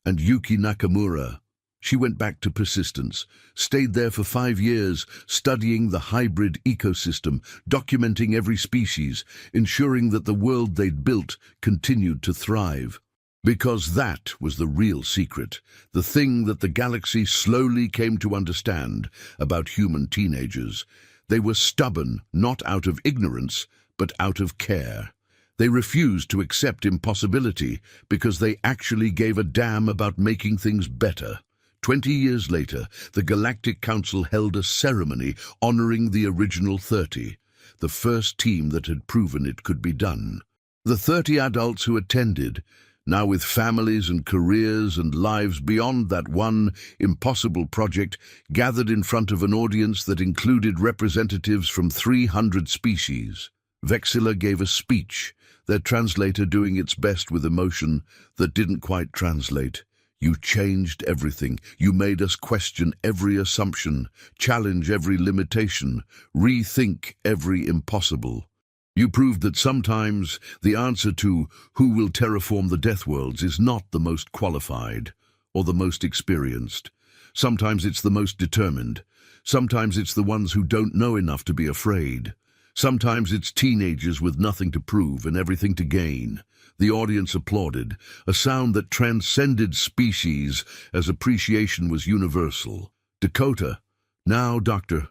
And Yuki Nakamura, she went back to Persistence, stayed there for 5 years, studying the hybrid ecosystem, documenting every species, ensuring that the world they'd built continued to thrive. Because that was the real secret, the thing that the galaxy slowly came to understand about human teenagers. They were stubborn, not out of ignorance, but out of care. They refused to accept impossibility because they actually gave a damn about making things better. 20 years later, the Galactic Council held a ceremony honoring the original 30, the first team that had proven it could be done. The 30 adults who attended, now with families and careers and lives beyond that one impossible project, gathered in front of an audience that included representatives from 300 species. Vexilla gave a speech, their translator doing its best with emotion that didn't quite translate. "You changed everything. You made us question every assumption, challenge every limitation, rethink every impossible. You proved that sometimes the answer to who will terraform the Deathworlds is not the most qualified or the most experienced. Sometimes it's the most determined. Sometimes it's the ones who don't know enough to be afraid. Sometimes it's teenagers with nothing to prove and everything to gain." The audience applauded, a sound that transcended species as appreciation was universal. Dakota, now Dr.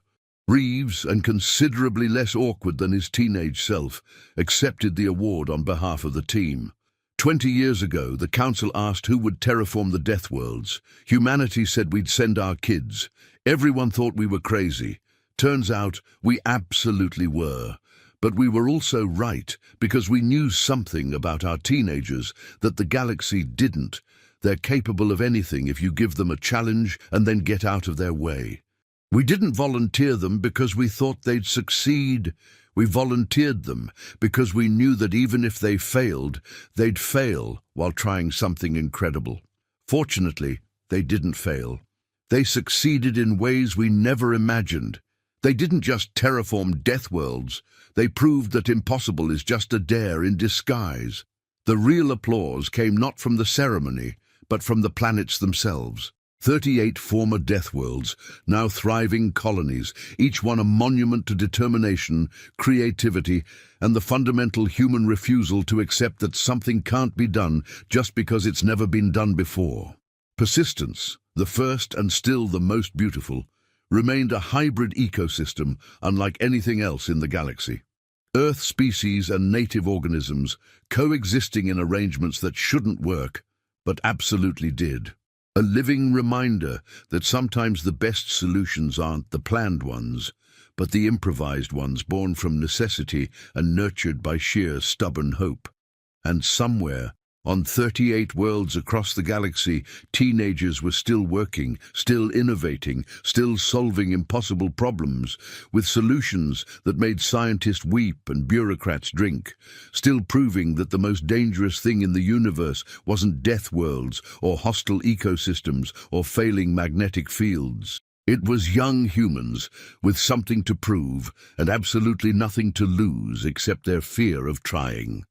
Reeves, and considerably less awkward than his teenage self, accepted the award on behalf of the team. 20 years ago, the council asked who would terraform the Deathworlds. Humanity said we'd send our kids. Everyone thought we were crazy. Turns out we absolutely were. But we were also right, because we knew something about our teenagers that the galaxy didn't. They're capable of anything if you give them a challenge and then get out of their way. We didn't volunteer them because we thought they'd succeed. We volunteered them because we knew that even if they failed, they'd fail while trying something incredible. Fortunately, they didn't fail. They succeeded in ways we never imagined. They didn't just terraform Deathworlds. They proved that impossible is just a dare in disguise. The real applause came not from the ceremony, but from the planets themselves. 38 former Deathworlds, now thriving colonies, each one a monument to determination, creativity, and the fundamental human refusal to accept that something can't be done just because it's never been done before. Persistence, the first and still the most beautiful, remained a hybrid ecosystem unlike anything else in the galaxy. Earth species and native organisms coexisting in arrangements that shouldn't work, but absolutely did. A living reminder that sometimes the best solutions aren't the planned ones, but the improvised ones born from necessity and nurtured by sheer stubborn hope. And somewhere, on 38 worlds across the galaxy, teenagers were still working, still innovating, still solving impossible problems, with solutions that made scientists weep and bureaucrats drink, still proving that the most dangerous thing in the universe wasn't death worlds or hostile ecosystems or failing magnetic fields. It was young humans with something to prove and absolutely nothing to lose except their fear of trying.